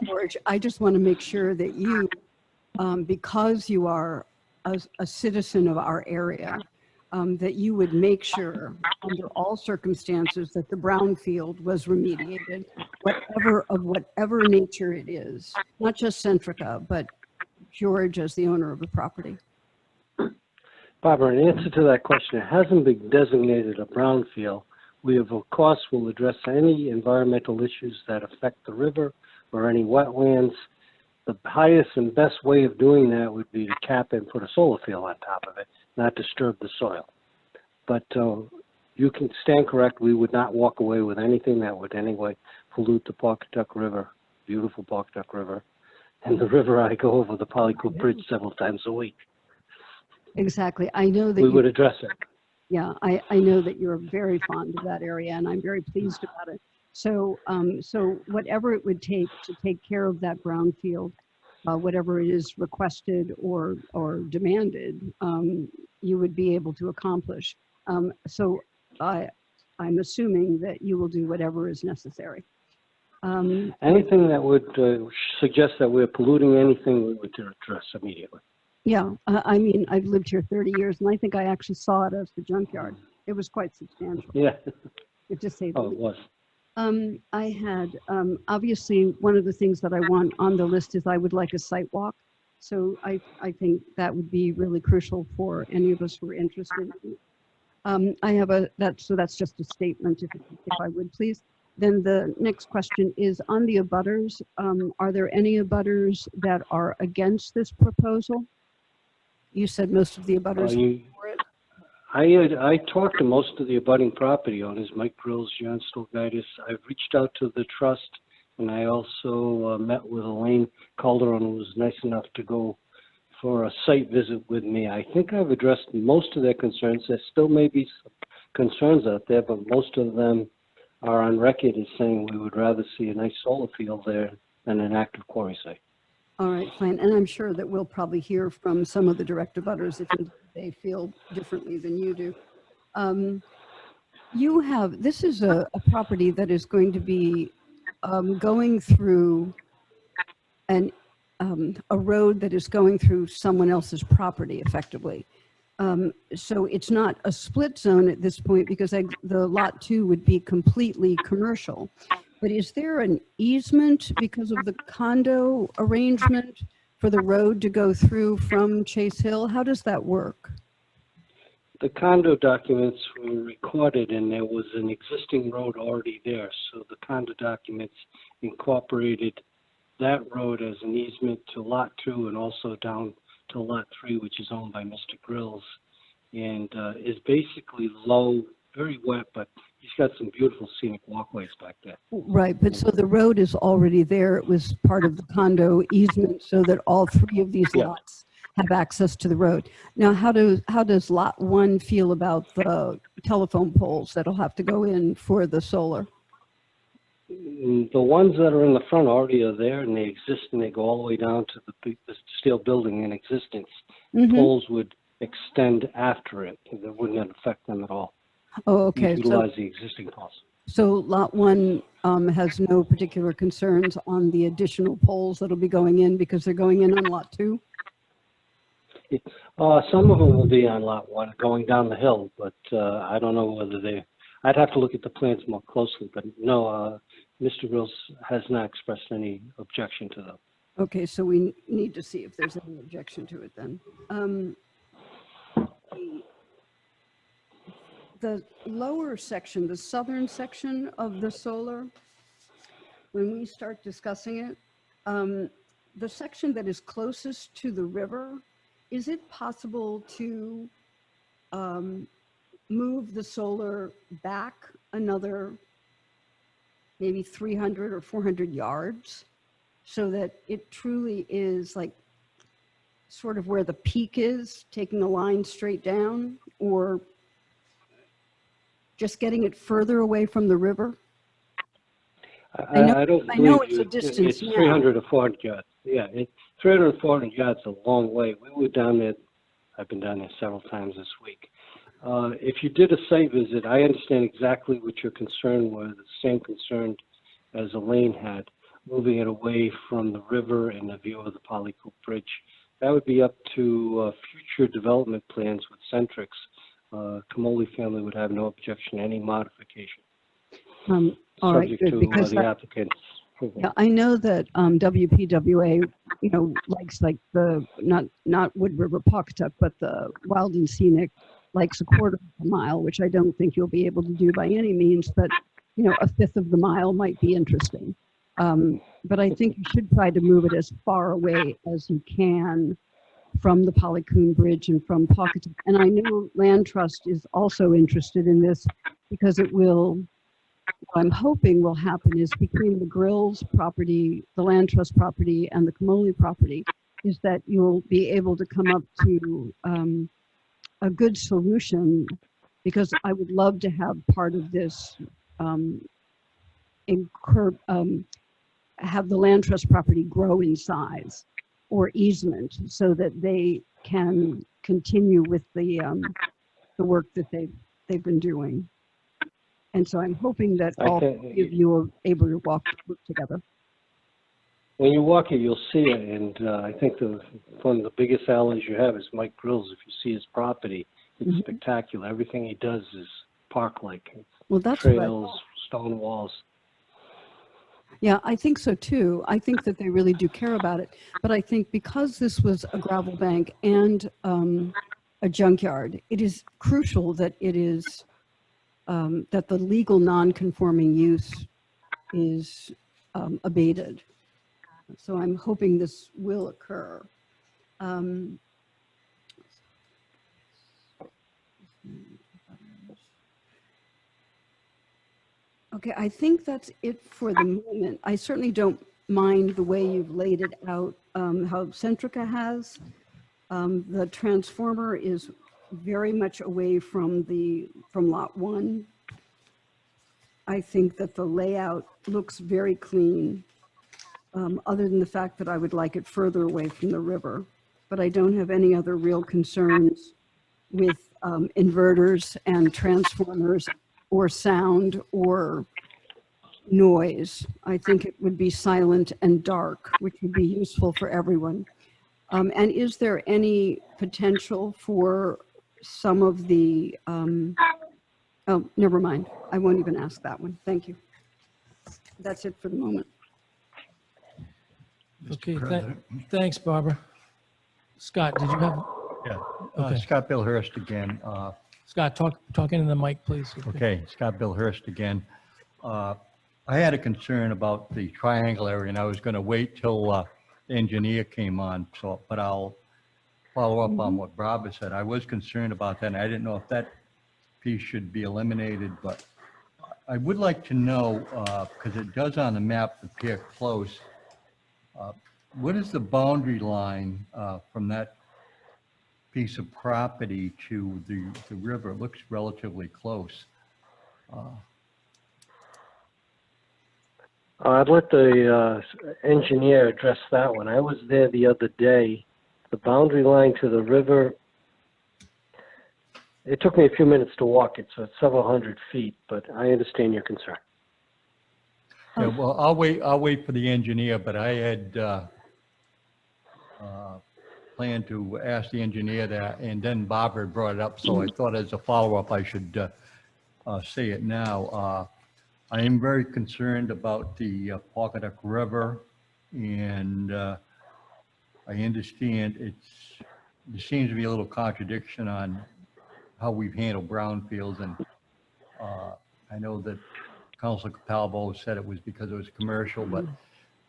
George, I just want to make sure that you, because you are a citizen of our area, that you would make sure under all circumstances that the brownfield was remediated, whatever nature it is, not just Centrica, but George as the owner of the property. Barbara, in answer to that question, it hasn't been designated a brownfield. We, of course, will address any environmental issues that affect the river or any wetlands. The highest and best way of doing that would be to cap and put a solar field on top of it, not disturb the soil. But you can stand correct. We would not walk away with anything that would anyway pollute the Pawcatuck River, beautiful Pawcatuck River, and the river I go over the Polycoop Bridge several times a week. Exactly. I know that we would address it. Yeah, I know that you're very fond of that area, and I'm very pleased about it. So, so whatever it would take to take care of that brownfield, whatever it is requested or demanded, you would be able to accomplish. So I'm assuming that you will do whatever is necessary. Anything that would suggest that we're polluting anything, we would address immediately. Yeah, I mean, I've lived here 30 years, and I think I actually saw it as the junkyard. It was quite substantial. Yeah. To say the least. It was. I had, obviously, one of the things that I want on the list is I would like a site walk. So I think that would be really crucial for any of us who are interested. I have so that's just a statement, if I would please. Then the next question is on the abutters. Are there any abutters that are against this proposal? You said most of the abutters are for it. I talked to most of the abutting property owners, Mike Grills, Jan Stolgaitis. I've reached out to the trust, and I also met with Elaine Calderon, who was nice enough to go for a site visit with me. I think I've addressed most of their concerns. There still may be some concerns out there, but most of them are on record as saying we would rather see a nice solar field there than an active quarry site. All right, fine. And I'm sure that we'll probably hear from some of the direct abutters if they feel differently than you do. This is a property that is going to be going through a road that is going through someone else's property effectively. So it's not a split zone at this point because the lot 2 would be completely commercial. But is there an easement because of the condo arrangement for the road to go through from Chase Hill? How does that work? The condo documents were recorded and there was an existing road already there. So the condo documents incorporated that road as an easement to lot 2 and also down to lot 3, which is owned by Mr. Grills, and is basically low, very wet, but he's got some beautiful scenic walkways back there. Right, but so the road is already there. It was part of the condo easement so that all 3 of these lots have access to the road. Now, how does lot 1 feel about the telephone poles that'll have to go in for the solar? The ones that are in the front already are there and they exist and they go all the way down to the steel building in existence. Mm-hmm. Poles would extend after it. That wouldn't affect them at all. Oh, okay. Utilize the existing poles. So lot 1 has no particular concerns on the additional poles that'll be going in because they're going in on lot 2? Some of them will be on lot 1 going down the hill, but I don't know whether I'd have to look at the plans more closely, but no, Mr. Rills has not expressed any objection to them. Okay, so we need to see if there's any objection to it then. The lower section, the southern section of the solar, when we start discussing it, the section that is closest to the river, is it possible to move the solar back another maybe 300 or 400 yards so that it truly is like sort of where the peak is, taking a line straight down, or just getting it further away from the river? I don't I know believe it's a distance it's now. 300 or 400 yards. Yeah, 300 or 400 yards is a long way. We were down there. I've been down there several times this week. If you did a site visit, I understand exactly what your concern was, the same concern as Elaine had, moving it away from the river and the view of the Polycoop Bridge. That would be up to future development plans with Centrix. Camoli family would have no objection to any modification. All right, Subject good, to because the applicant's approval. yeah, I know that WPWA, likes like the, not Wood River Pawcatuck, but the Wild and Scenic likes a quarter of a mile, which I don't think you'll be able to do by any means, but a fifth of the mile might be interesting. But I think you should try to move it as far away as you can from the Polycoon Bridge and from Pawcatuck. And I know Land Trust is also interested in this because it will, what I'm hoping will happen is between the Grills property, the Land Trust property, and the Camoli property, is that you'll be able to come up to a good solution, because I would love to have part of this have the Land Trust property grow in size or easement so that they can continue with the work that they've been doing. And so I'm hoping that all three of you are able to walk together. When you walk it, you'll see it, and I think one of the biggest allies you have is Mike Grills. If you see his property, it's spectacular. Everything he does is park-like. Well, that's trails, stone walls. Yeah, I think so too. I think that they really do care about it. But I think because this was a gravel bank and a junkyard, it is crucial that it is that the legal non-conforming use is abated. So I'm hoping this will occur. Okay, I think that's it for the moment. I certainly don't mind the way you've laid it out, how Centrica has. The transformer is very much away from lot 1. I think that the layout looks very clean, other than the fact that I would like it further away from the river. But I don't have any other real concerns with inverters and transformers or sound or noise. I think it would be silent and dark, which would be useful for everyone. And is there any potential for some of the, oh, never mind. I won't even ask that one. Thank you. That's it for the moment. Okay, thanks, Barbara. Scott, did you have? Yeah, Okay. Scott Bill Hurst again. Scott, talk into the mic, please. Okay, Scott Bill Hurst again. I had a concern about the triangle area, and I was going to wait till the engineer came on. But I'll follow up on what Barbara said. I was concerned about that, and I didn't know if that piece should be eliminated. But I would like to know, because it does on the map appear close, what is the boundary line from that piece of property to the river? It looks relatively close. I'd let the engineer address that one. I was there the other day. The boundary line to the river, it took me a few minutes to walk it, so it's several hundred feet, but I understand your concern. Yeah, well, I'll wait for the engineer, but I had planned to ask the engineer that, and then Barbara brought it up, so I thought as a follow-up, I should say it now. I am very concerned about the Pawcatuck River, and I understand there seems to be a little contradiction on how we've handled brownfields, and I know that Councilor Capalvo said it was because it was commercial, but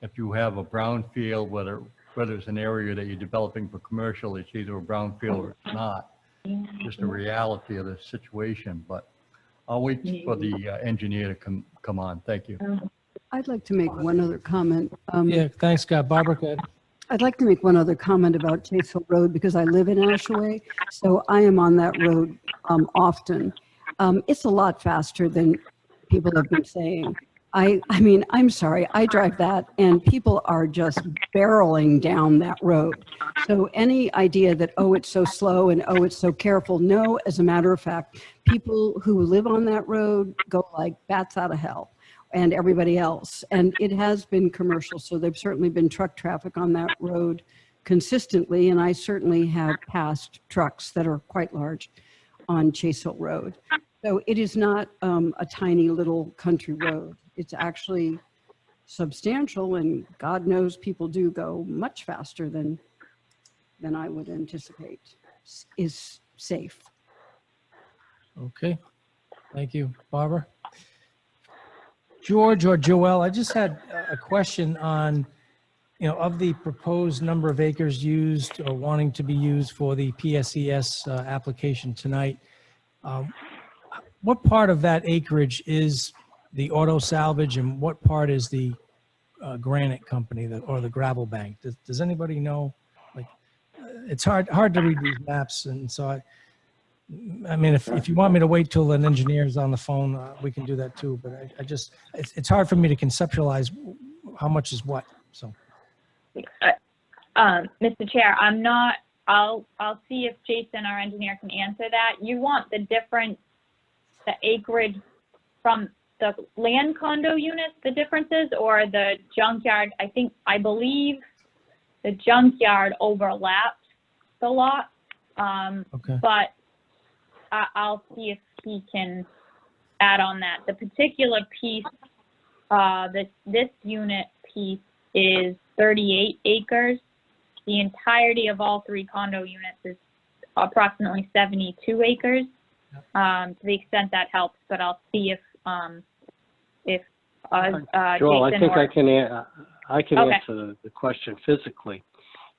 if you have a brownfield, whether it's an area that you're developing for commercial, it's either a brownfield or it's not. Just a reality of the situation, but I'll wait for the engineer to come on. Thank you. I'd like to make one other comment. Yeah, thanks, Scott. Barbara, go ahead. I'd like to make one other comment about Chase Hill Road because I live in Ashaway, so I am on that road often. It's a lot faster than people have been saying. I mean, I'm sorry, I drive that and people are just barreling down that road. So any idea that, oh, it's so slow and oh, it's so careful. No, as a matter of fact, people who live on that road go like bats out of hell, and everybody else. And it has been commercial, so there's certainly been truck traffic on that road consistently. And I certainly have passed trucks that are quite large on Chase Hill Road. So it is not a tiny little country road. It's actually substantial, and God knows people do go much faster than I would anticipate is safe. Okay, thank you. Barbara? George or Joelle, I just had a question on, of the proposed number of acres used or wanting to be used for the PSES application tonight. What part of that acreage is the auto salvage and what part is the granite company or the gravel bank? Does anybody know? Like, it's hard to read these maps, and so I mean, if you want me to wait till an engineer's on the phone, we can do that too. But it's hard for me to conceptualize how much is what. So, Mr. Chair, I'll see if Jason, our engineer, can answer that. You want the acreage from the land condo units, the differences, or the junkyard? I believe the junkyard overlaps the lot. okay. But I'll see if he can add on that. The particular piece, this unit piece is 38 acres. The entirety of all three condo units is approximately 72 acres. To the extent that helps, but I'll see if Joel, Jason I think or, I can Okay. answer the question physically.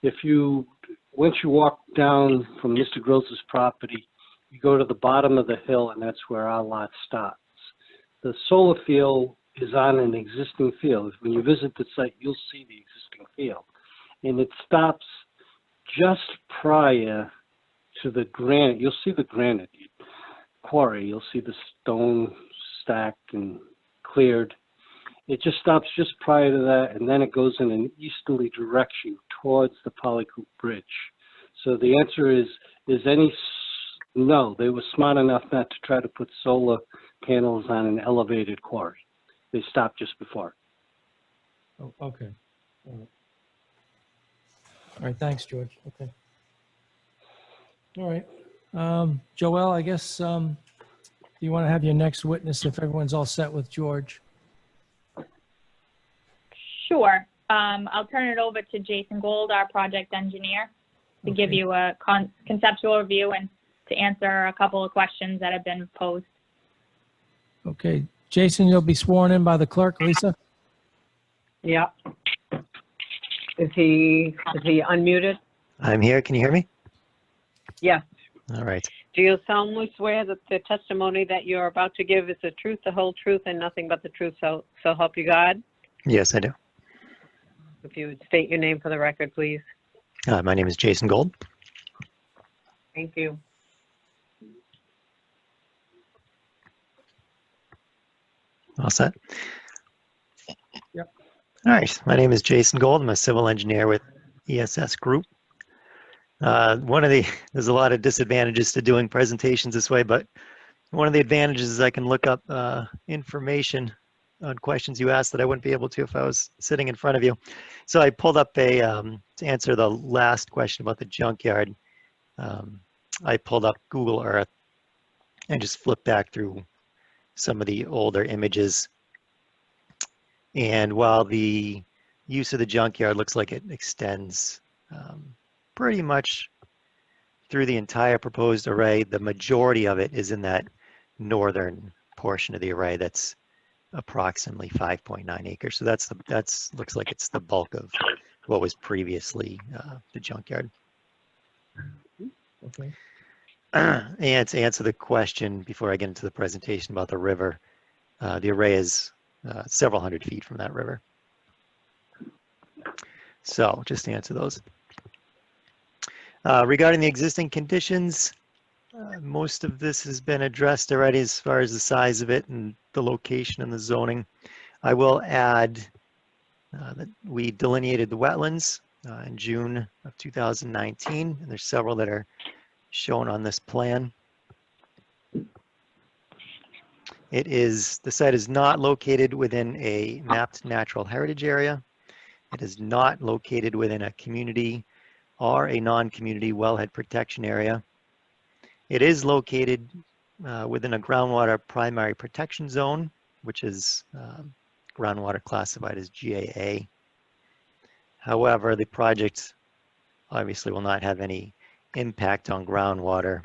Once you walk down from Mr. Gross's property, you go to the bottom of the hill, and that's where our lot stops. The solar field is on an existing field. When you visit the site, you'll see the existing field. And it stops just prior to the granite. You'll see the granite quarry. You'll see the stone stacked and cleared. It just stops just prior to that, and then it goes in an easterly direction towards the Polycoop Bridge. So the answer is no, they were smart enough not to try to put solar panels on an elevated quarry. They stopped just before. Oh, okay. All right. Thanks, George. Okay. All right. Joelle, I guess you want to have your next witness if everyone's all set with George. Sure. I'll turn it over to Jason Gold, our project engineer, to give you a conceptual review and to answer a couple of questions that have been posed. Okay. Jason, you'll be sworn in by the clerk, Lisa? Yeah. Is he unmuted? I'm here. Can you hear me? Yes. All right. Do you solemnly swear that the testimony that you're about to give is the truth, the whole truth, and nothing but the truth, so help you God? Yes, I do. If you would state your name for the record, please. My name is Jason Gold. Thank you. All set? Yep. All right. My name is Jason Gold. I'm a civil engineer with ESS Group. There's a lot of disadvantages to doing presentations this way, but one of the advantages is I can look up information on questions you asked that I wouldn't be able to if I was sitting in front of you. So I pulled up a, to answer the last question about the junkyard, I pulled up Google Earth and just flipped back through some of the older images. And while the use of the junkyard looks like it extends pretty much through the entire proposed array, the majority of it is in that northern portion of the array that's approximately 5.9 acres. So that's looks like it's the bulk of what was previously the junkyard. Okay. And to answer the question before I get into the presentation about the river, the array is several hundred feet from that river. So just to answer those. Regarding the existing conditions, most of this has been addressed already as far as the size of it and the location and the zoning. I will add that we delineated the wetlands in June of 2019, and there's several that are shown on this plan. The site is not located within a mapped natural heritage area. It is not located within a community or a non-community wellhead protection area. It is located within a groundwater primary protection zone, which is groundwater classified as GAA. However, the project obviously will not have any impact on groundwater.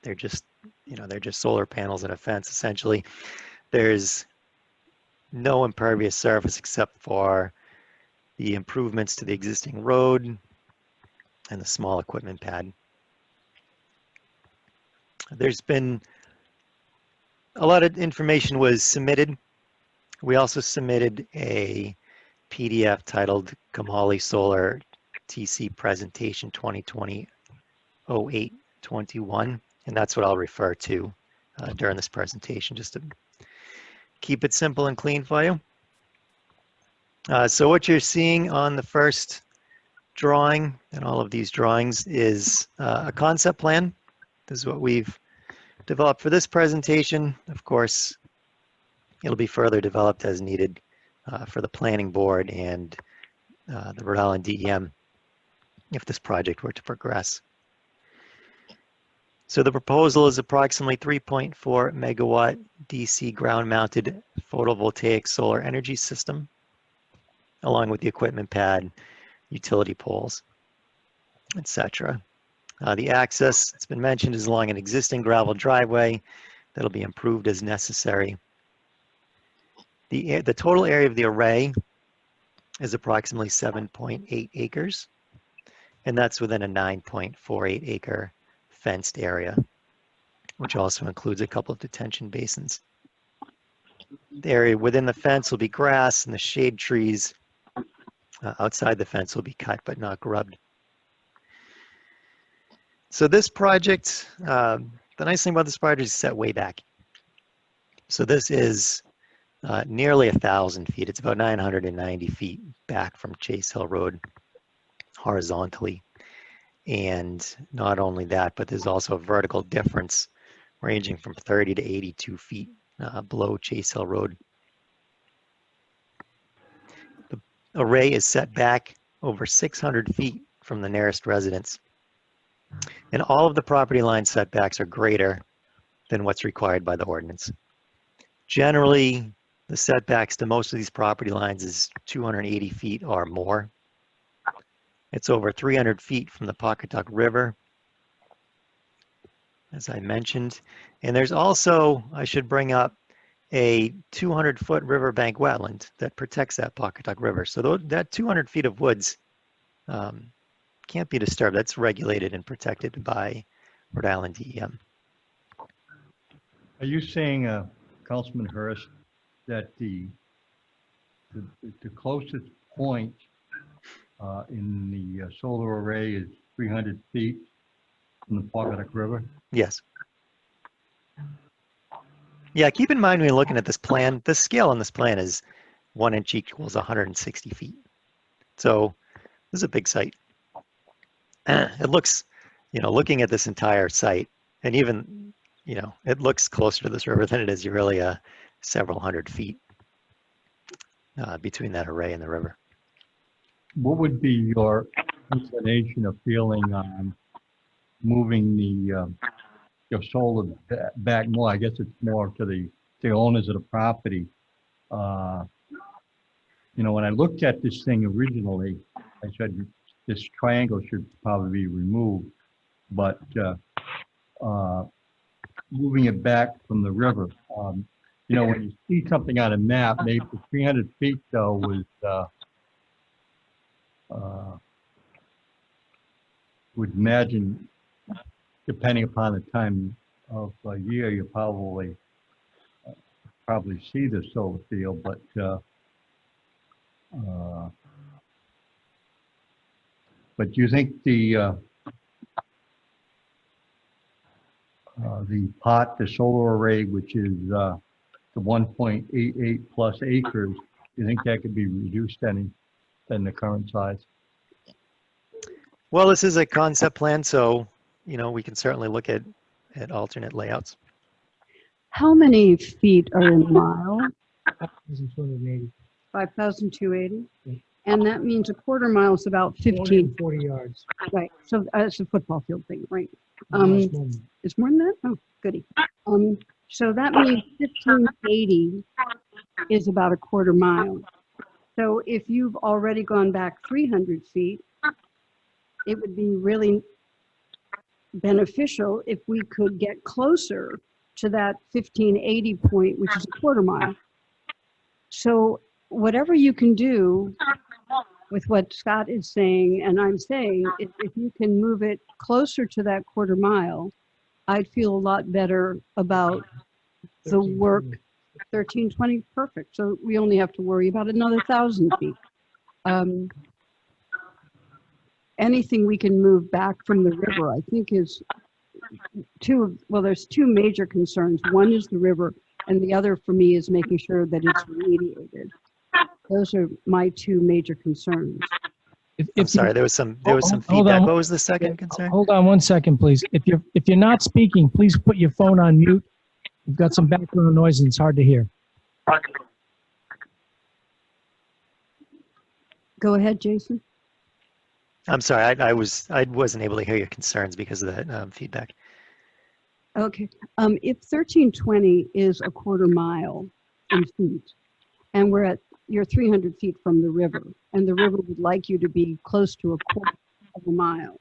They're just, they're just solar panels and a fence essentially. There's no impervious surface except for the improvements to the existing road and the small equipment pad. There's been a lot of information was submitted. We also submitted a PDF titled Kamali Solar TC Presentation 2020-08-21, and that's what I'll refer to during this presentation, just to keep it simple and clean for you. So what you're seeing on the first drawing, and all of these drawings, is a concept plan. This is what we've developed for this presentation. Of course, it'll be further developed as needed for the planning board and the Rhode Island DEM if this project were to progress. So the proposal is approximately 3.4 megawatt DC ground mounted photovoltaic solar energy system, along with the equipment pad, utility poles, etc. The access, it's been mentioned, is along an existing gravel driveway that'll be improved as necessary. The total area of the array is approximately 7.8 acres, and that's within a 9.48 acre fenced area, which also includes a couple of detention basins. The area within the fence will be grass, and the shade trees outside the fence will be cut but not grubbed. So this project, the nice thing about this project is set way back. So this is nearly 1,000 feet. It's about 990 feet back from Chase Hill Road horizontally. And not only that, but there's also a vertical difference ranging from 30 to 82 feet below Chase Hill Road. The array is set back over 600 feet from the nearest residence. And all of the property line setbacks are greater than what's required by the ordinance. Generally, the setbacks to most of these property lines is 280 feet or more. It's over 300 feet from the Pawcatuck River, as I mentioned. And there's also, I should bring up, a 200-foot riverbank wetland that protects that Pawcatuck River. So that 200 feet of woods can't be disturbed. That's regulated and protected by Rhode Island DEM. Are you saying, Councilman Hurst, that the closest point in the solar array is 300 feet from the Pawcatuck River? Yes. Yeah, keep in mind when you're looking at this plan, the scale on this plan is 1 inch equals 160 feet. So this is a big site. It looks, looking at this entire site, and even, it looks closer to this river than it is really several hundred feet between that array and the river. What would be your inclination of feeling on moving the, your solar back more? I guess it's more to the owners of the property. You know, when I looked at this thing originally, I said this triangle should probably be removed, but moving it back from the river, you know, when you see something on a map, maybe 300 feet though was, would imagine, depending upon the time of year, you probably see the solar field, but do you think the solar array, which is the 1.88 plus acres, do you think that could be reduced any than the current size? Well, this is a concept plan, so, you know, we can certainly look at alternate layouts. How many feet are in a mile? 5,280. 5,280? And that means a quarter mile is about 15. 240 yards. Right, so it's a football field thing, right? No, it's more than- It's more than that? Oh, goody. So that means 1580 is about a quarter mile. So if you've already gone back 300 feet, it would be really beneficial if we could get closer to that 1580 point, which is a quarter mile. So whatever you can do with what Scott is saying and I'm saying, if you can move it closer to that quarter mile, I'd feel a lot better about the work. 1320, perfect. So we only have to worry about another 1,000 feet. Anything we can move back from the river, I think is there's two major concerns. One is the river, and the other for me is making sure that it's remediated. Those are my two major concerns. I'm sorry, there was some hold feedback. on. What was the second concern? Hold on 1 second, please. If you're not speaking, please put your phone on mute. We've got some background noise and it's hard to hear. Go ahead, Jason. I'm sorry, I wasn't able to hear your concerns because of that feedback. Okay. If 1320 is a quarter mile in feet, and you're 300 feet from the river, and the river would like you to be close to a quarter of a mile.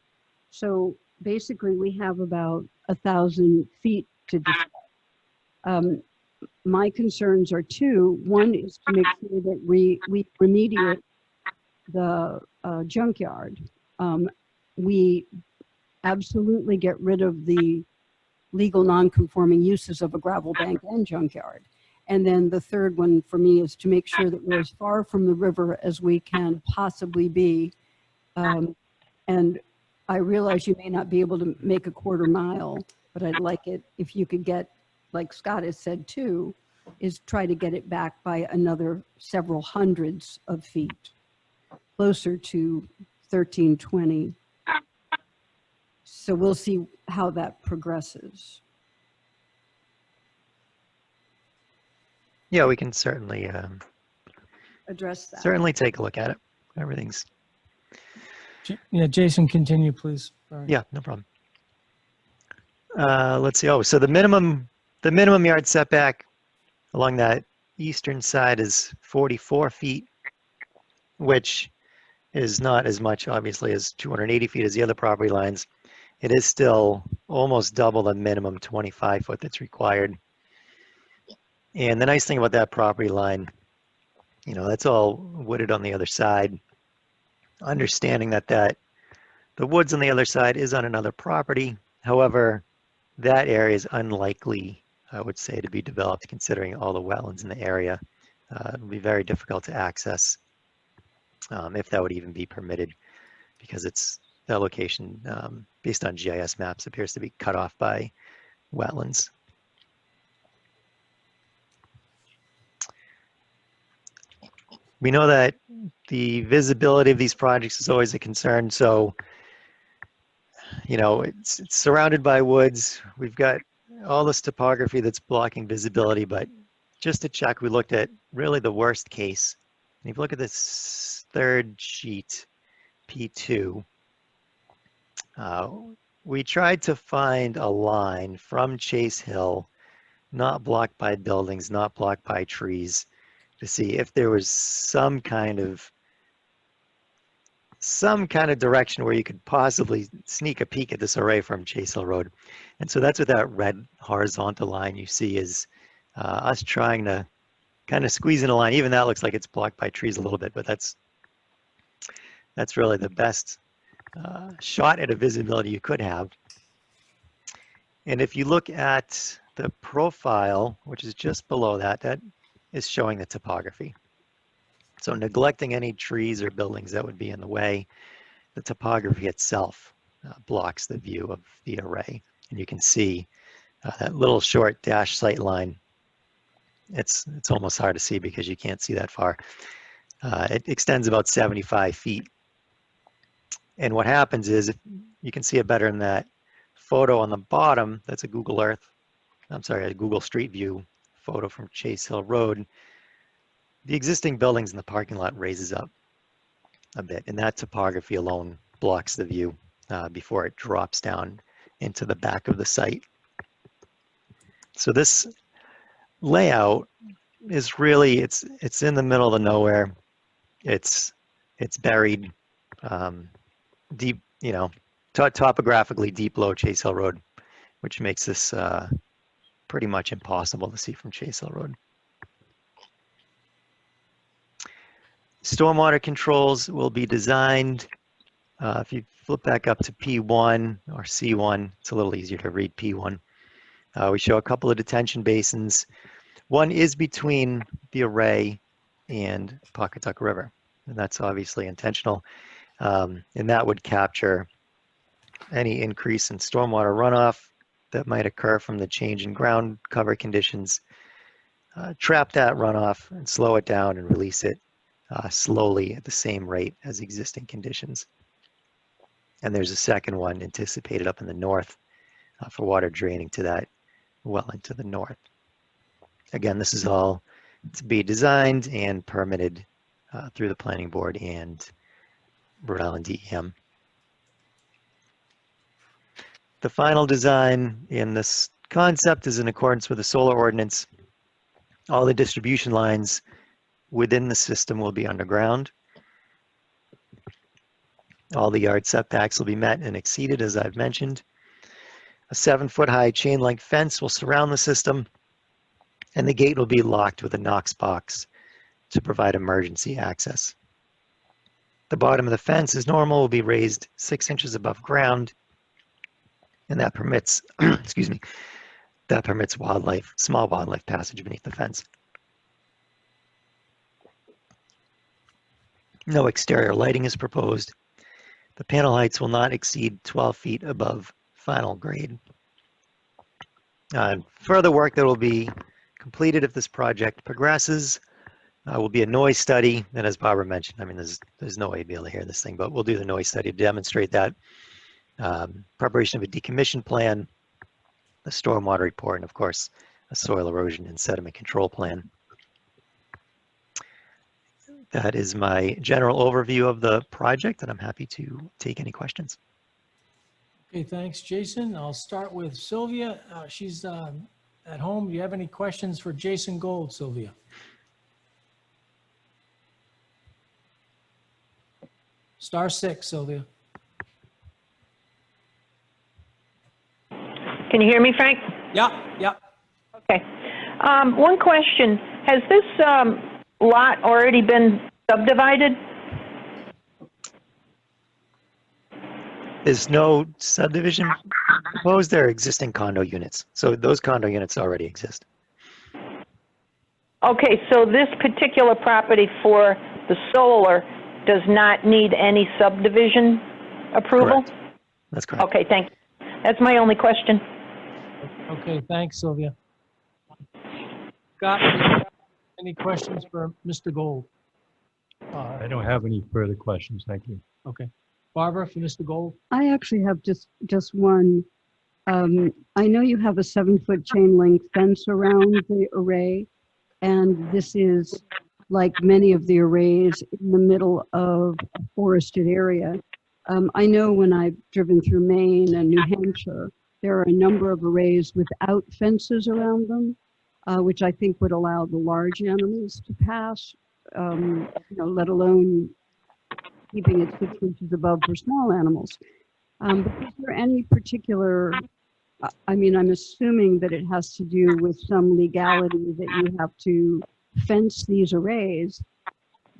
So basically, we have about 1,000 feet to discuss. My concerns are two. One is to make sure that we remediate the junkyard. We absolutely get rid of the legal non-conforming uses of a gravel bank and junkyard. And then the third one for me is to make sure that we're as far from the river as we can possibly be. And I realize you may not be able to make a quarter mile, but I'd like it if you could get, like Scott has said too, is try to get it back by another several hundreds of feet, closer to 1320. So we'll see how that progresses. Yeah, we can certainly Address that. certainly take a look at it. Everything's Yeah, Jason, continue, please. Sorry. yeah, no problem. Let's see. Oh, so the minimum yard setback along that eastern side is 44 feet, which is not as much, obviously, as 280 feet as the other property lines. It is still almost double the minimum 25 foot that's required. And the nice thing about that property line, you know, that's all wooded on the other side. Understanding that the woods on the other side is on another property. However, that area is unlikely, I would say, to be developed considering all the wetlands in the area. It would be very difficult to access if that would even be permitted, because that location, based on GIS maps, appears to be cut off by wetlands. We know that the visibility of these projects is always a concern. So, you know, it's surrounded by woods. We've got all this topography that's blocking visibility, but just to check, we looked at really the worst case if you look at this third sheet, P2, we tried to find a line from Chase Hill, not blocked by buildings, not blocked by trees, to see if there was some kind of direction where you could possibly sneak a peek at this array from Chase Hill Road. And so that's what that red horizontal line you see is us trying to kind of squeeze in a line. Even that looks like it's blocked by trees a little bit, but that's really the best shot at a visibility you could have. And if you look at the profile, which is just below that, that is showing the topography. So neglecting any trees or buildings that would be in the way, the topography itself blocks the view of the array. And you can see that little short dash sight line. It's almost hard to see because you can't see that far. It extends about 75 feet. And what happens is, if you can see it better in that photo on the bottom, that's a Google Street View photo from Chase Hill Road. The existing buildings in the parking lot raises up a bit, and that topography alone blocks the view before it drops down into the back of the site. So this layout is really, it's in the middle of nowhere. It's buried deep, topographically deep below Chase Hill Road, which makes this pretty much impossible to see from Chase Hill Road. Stormwater controls will be designed, if you flip back up to P1 or C1, it's a little easier to read P1. We show a couple of detention basins. One is between the array and Pawcatuck River, and that's obviously intentional. And that would capture any increase in stormwater runoff that might occur from the change in ground cover conditions, trap that runoff and slow it down and release it slowly at the same rate as existing conditions. And there's a second one anticipated up in the north for water draining to that wetland to the north. Again, this is all to be designed and permitted through the planning board and Rhode Island DEM. The final design in this concept is in accordance with the solar ordinance. All the distribution lines within the system will be underground. All the yard setbacks will be met and exceeded, as I've mentioned. A 7-foot-high chain-link fence will surround the system, and the gate will be locked with a Knox box to provide emergency access. The bottom of the fence, as normal, will be raised 6 inches above ground, and that permits, excuse me, that permits small wildlife passage beneath the fence. No exterior lighting is proposed. The panel heights will not exceed 12 feet above final grade. Further work that will be completed if this project progresses will be a noise study. And as Barbara mentioned, I mean, there's no way to be able to hear this thing, but we'll do the noise study to demonstrate that. Preparation of a decommission plan, a stormwater report, and of course, a soil erosion and sediment control plan. That is my general overview of the project, and I'm happy to take any questions. Okay, thanks, Jason. I'll start with Sylvia. She's at home. Do you have any questions for Jason Gold, Sylvia? *6, Sylvia. Can you hear me, Frank? Yeah. Okay. One question. Has this lot already been subdivided? There's no subdivision proposed. There are existing condo units. So those condo units already exist. Okay, so this particular property for the solar does not need any subdivision approval? Correct. That's correct. Okay, thank you. That's my only question. Okay, thanks, Sylvia. Scott, any questions for Mr. Gold? I don't have any further questions. Thank you. Okay. Barbara, for Mr. Gold? I actually have just one. I know you have a 7-foot chain link fence around the array, and this is like many of the arrays in the middle of a forested area. I know when I've driven through Maine and New Hampshire, there are a number of arrays without fences around them, which I think would allow the large animals to pass, let alone keeping it 6 inches above for small animals. But is there any particular, I'm assuming that it has to do with some legality that you have to fence these arrays,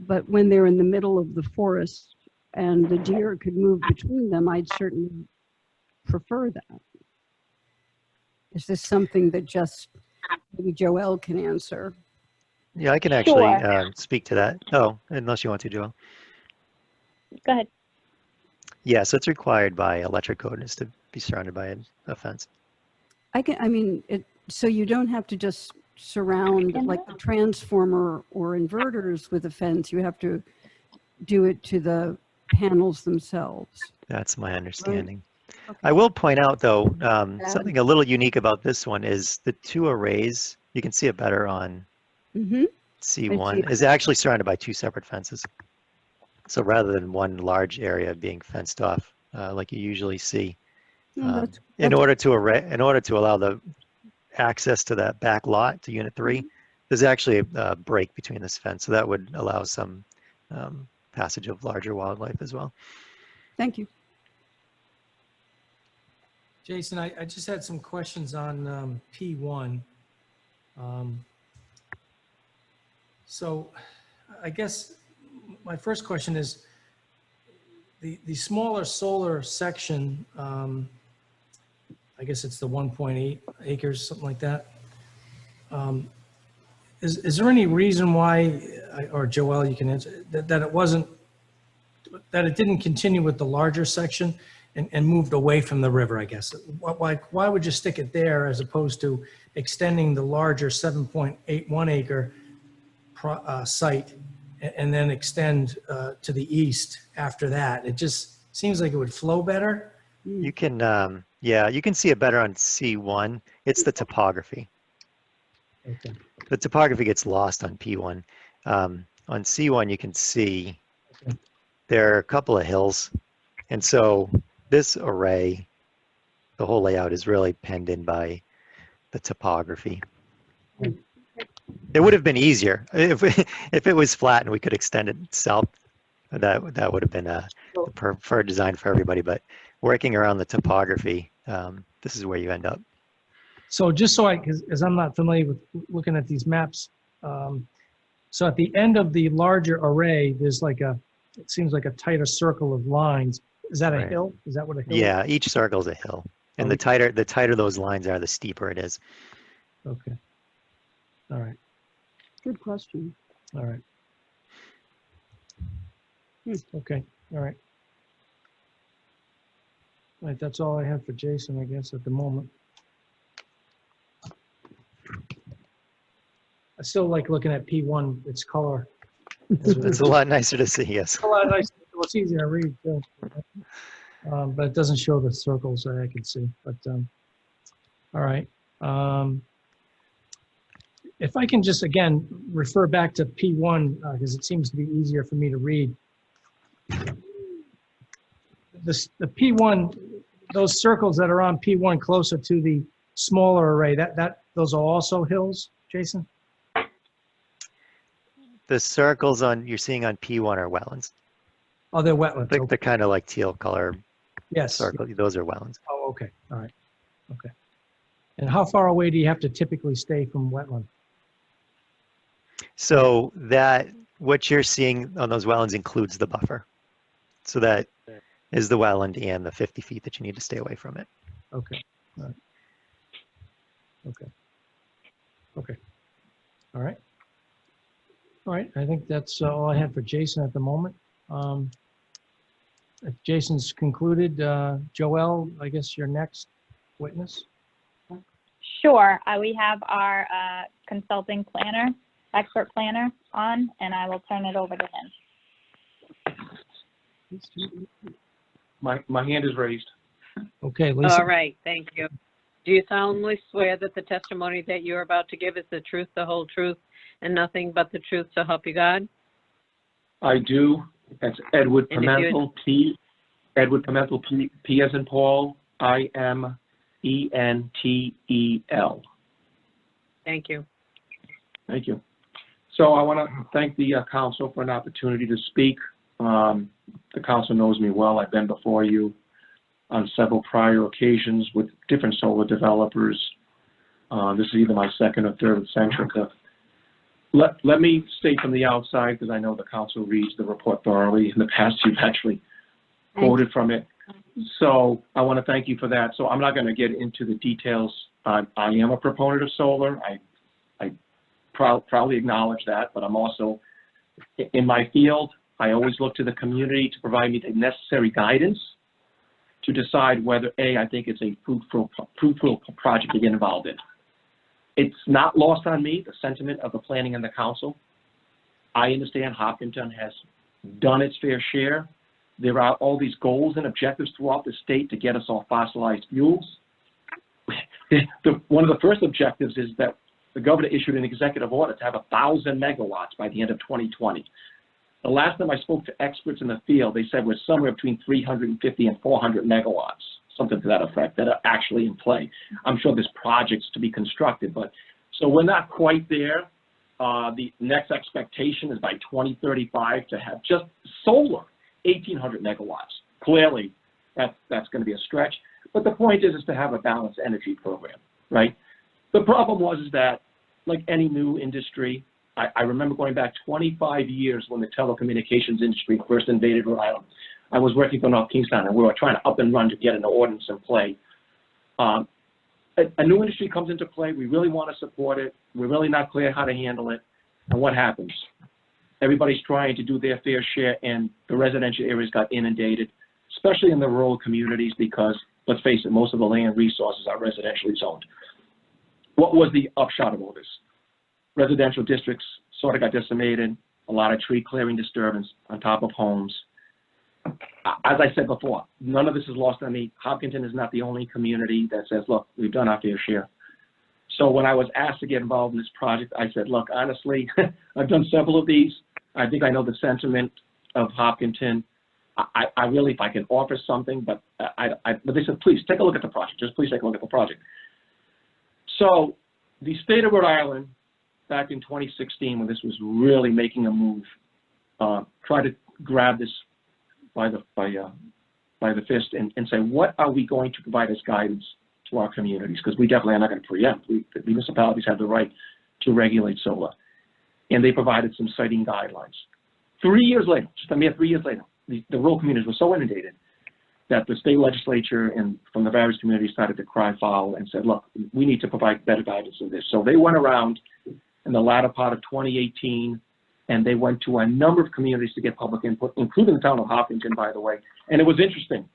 but when they're in the middle of the forest and the deer could move between them, I'd certainly prefer that. Is this something that just maybe Joelle can answer? Yeah, I can actually Sure. speak to that. Oh, unless you want to, Joel. Go ahead. Yeah, so it's required by electric code is to be surrounded by a fence. So you don't have to just surround like the transformer or inverters with a fence. You have to do it to the panels themselves. That's my understanding. Okay. I will point out, though, something a little unique about this one is the two arrays, you can see it better on C1, is actually surrounded by two separate fences. So rather than one large area being fenced off, like you usually see, in order to allow the access to that back lot to Unit 3, there's actually a break between this fence, so that would allow some passage of larger wildlife as well. Thank you. Jason, I just had some questions on P1. So I guess my first question is, the smaller solar section, I guess it's the 1.8 acres, something like that. Is there any reason why, or Joelle, you can answer, that it didn't continue with the larger section and moved away from the river, I guess? Why would you stick it there as opposed to extending the larger 7.81 acre site and then extend to the east after that? It just seems like it would flow better. You can, yeah, you can see it better on C1. It's the topography. Okay. The topography gets lost on P1. On C1, you can see there are a couple of hills. And so this array, the whole layout is really penned in by the topography. It would have been easier if it was flat and we could extend it south. That would have been the preferred design for everybody. But working around the topography, this is where you end up. So just so because I'm not familiar with looking at these maps, so at the end of the larger array, there's like it seems like a tighter circle of lines. Is that a hill? Is that what a hill is? Yeah, each circle is a hill. And the tighter those lines are, the steeper it is. Okay. All right. Good question. All right. Okay. All right. All right. That's all I have for Jason, I guess, at the moment. I still like looking at P1, its color. It's a lot nicer to see, yes. It's a lot nicer. Well, it's easier to read, too. But it doesn't show the circles that I can see. But, all right. If I can just, again, refer back to P1, because it seems to be easier for me to read. The P1, those circles that are on P1 closer to the smaller array, those are also hills, Jason? The circles you're seeing on P1 are wetlands. Oh, they're wetlands. I think they're kind of like teal color circles. Those are wetlands. Oh, okay. All right. Okay. And how far away do you have to typically stay from wetland? So what you're seeing on those wetlands includes the buffer. So that is the wetland and the 50 feet that you need to stay away from it. Okay. All right. Okay. Okay. All right. All right. I think that's all I had for Jason at the moment. If Jason's concluded, Joelle, I guess you're next witness. Sure. We have our consulting planner, expert planner on, and I will turn it over to him. My hand is raised. Okay, Lisa. All right, thank you. Do you solemnly swear that the testimony that you're about to give is the truth, the whole truth, and nothing but the truth so help you God? I do. That's Edward And if you- Pimentel, Edward Pimentel, P as in Paul, Imentel. Thank you. Thank you. So I want to thank the council for an opportunity to speak. The council knows me well. I've been before you on several prior occasions with different solar developers. This is either my second or third with Centrica. Let me state from the outside, because I know the council reads the report thoroughly. In the past, you've actually quoted from it. So I want to thank you for that. So I'm not going to get into the details. I am a proponent of solar. I proudly acknowledge that, but I'm also, in my field, I always look to the community to provide me the necessary guidance to decide whether, A, I think it's a fruitful project to get involved in. It's not lost on me, the sentiment of the planning and the council. I understand Hopkinton has done its fair share. There are all these goals and objectives throughout the state to get us off fossilized fuels. One of the first objectives is that the governor issued an executive order to have 1,000 megawatts by the end of 2020. The last time I spoke to experts in the field, they said we're somewhere between 350 and 400 megawatts, something to that effect, that are actually in play. I'm sure there's projects to be constructed, but so we're not quite there. The next expectation is by 2035 to have just solar 1,800 megawatts. Clearly, that's going to be a stretch. But the point is to have a balanced energy program, right? The problem is that, like any new industry, I remember going back 25 years when the telecommunications industry first invaded Rhode Island. I was working for North Kingstown, and we were trying to up and run to get an ordinance in play. A new industry comes into play. We really want to support it. We're really not clear how to handle it. And what happens? Everybody's trying to do their fair share, and the residential areas got inundated, especially in the rural communities, because, let's face it, most of the land resources are residentially zoned. What was the upshot of all this? Residential districts sort of got decimated, a lot of tree clearing disturbance on top of homes. As I said before, none of this is lost on me. Hopkinton is not the only community that says, look, we've done our fair share. So when I was asked to get involved in this project, I said, look, honestly, I've done several of these. I think I know the sentiment of Hopkinton. I really, if I can offer something, but but they said, please take a look at the project. Just please take a look at the project. So the state of Rhode Island, back in 2016, when this was really making a move, tried to grab this by the fist and say, what are we going to provide as guidance to our communities? Because we definitely are not going to preempt. The municipalities have the right to regulate solar. And they provided some siting guidelines. 3 years later, just a mere 3 years later, the rural communities were so inundated that the state legislature and from the various communities started to cry foul and said, look, we need to provide better guidance than this. So they went around in the latter part of 2018, and they went to a number of communities to get public input, including the town of Hopkinton, by the way. And it was interesting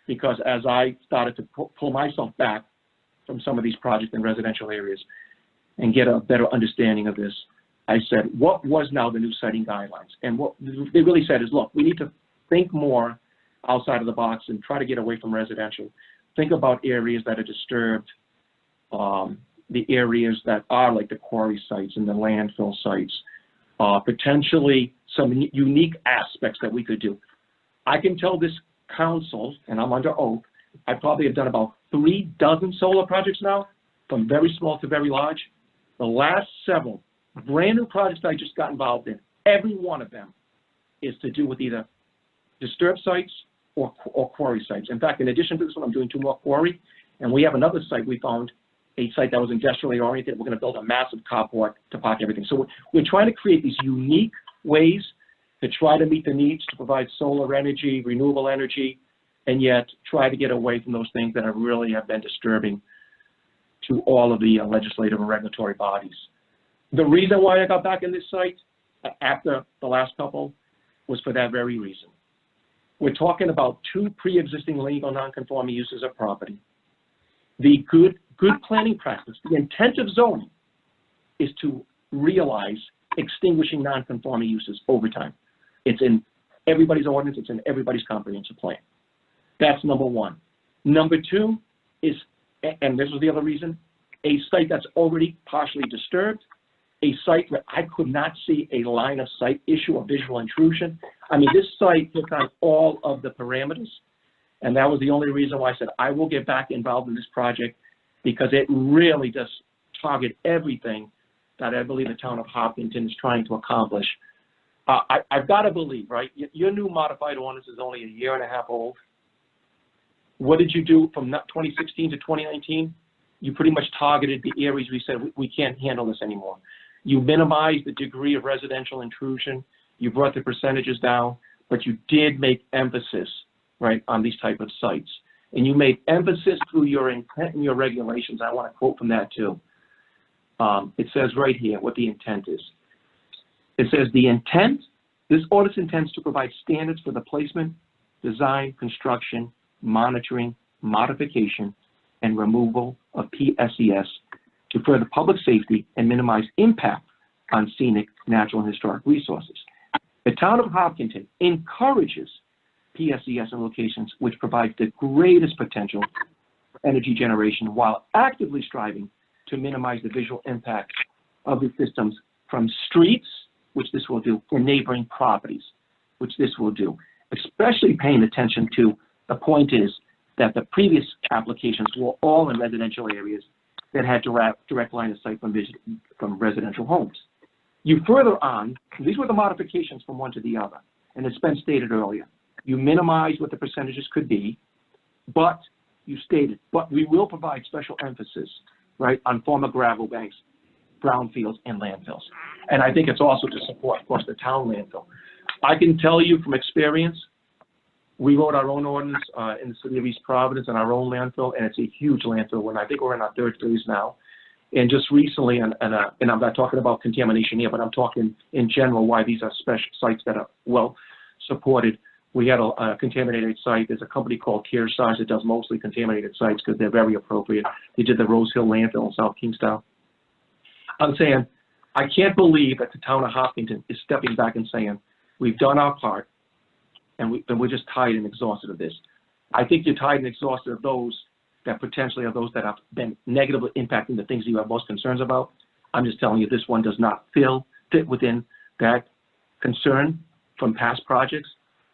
because as I started to pull myself back from some of these projects in residential areas and get a better understanding of this, I said, what was now the new siting guidelines? And what they really said is, look, we need to think more outside of the box and try to get away from residential. Think about areas that are disturbed, the areas that are like the quarry sites and the landfill sites, potentially some unique aspects that we could do. I can tell this council, and I'm under oath, I probably have done about 3 dozen solar projects now, from very small to very large. The last several brand new projects I just got involved in, every one of them is to do with either disturbed sites or quarry sites. In fact, in addition to this one, I'm doing 2 more quarry, and we have another site we found, a site that was industrially oriented. We're going to build a massive carport to park everything. So we're trying to create these unique ways to try to meet the needs to provide solar energy, renewable energy, and yet try to get away from those things that really have been disturbing to all of the legislative and regulatory bodies. The reason why I got back in this site after the last couple was for that very reason. We're talking about 2 pre-existing legal non-conforming uses of property. The good planning practice, the intent of zoning, is to realize extinguishing non-conforming uses over time. It's in everybody's ordinance, it's in everybody's comprehensive plan. That's number 1. Number 2 is, and this was the other reason, a site that's already partially disturbed a site where I could not see a line of sight issue or visual intrusion. I mean, this site took on all of the parameters. And that was the only reason why I said I will get back involved in this project, because it really does target everything that I believe the town of Hopkinton is trying to accomplish. I've got to believe, right? Your new modified ordinance is only a year and a half old. What did you do from 2016 to 2019? You pretty much targeted the areas we said we can't handle this anymore. You minimized the degree of residential intrusion. You brought the percentages down, but you did make emphasis, right, on these type of sites. And you made emphasis through your intent and your regulations. I want to quote from that too. It says right here what the intent is. It says the intent, this ordinance intends to provide standards for the placement, design, construction, monitoring, modification, and removal of PSES to further public safety and minimize impact on scenic, natural, and historic resources. The town of Hopkinton encourages PSES in locations which provide the greatest potential for energy generation while actively striving to minimize the visual impact of the systems from streets, which this will do, and neighboring properties, which this will do. Especially paying attention to the point is that the previous applications were all in residential areas that had direct line of sight from residential homes. You further on, these were the modifications from one to the other, and it's been stated earlier. You minimize what the percentages could be, but you stated, but we will provide special emphasis, right, on former gravel banks, brownfields, and landfills. And I think it's also to support, of course, the town landfill. I can tell you from experience, we wrote our own ordinance in the city of East Providence on our own landfill, and it's a huge landfill. And I think we're in our third phase now. And just recently, and I'm not talking about contamination here, but I'm talking in general why these are special sites that are well supported. We had a contaminated site. There's a company called Kearsarge that does mostly contaminated sites because they're very appropriate. They did the Rose Hill landfill in South Kingstown. I'm saying, I can't believe that the town of Hopkinton is stepping back and saying, we've done our part, and we're just tired and exhausted of this. I think you're tired and exhausted of those that potentially are those that have been negatively impacting the things you have most concerns about. I'm just telling you, this one does not fit within that concern from past projects.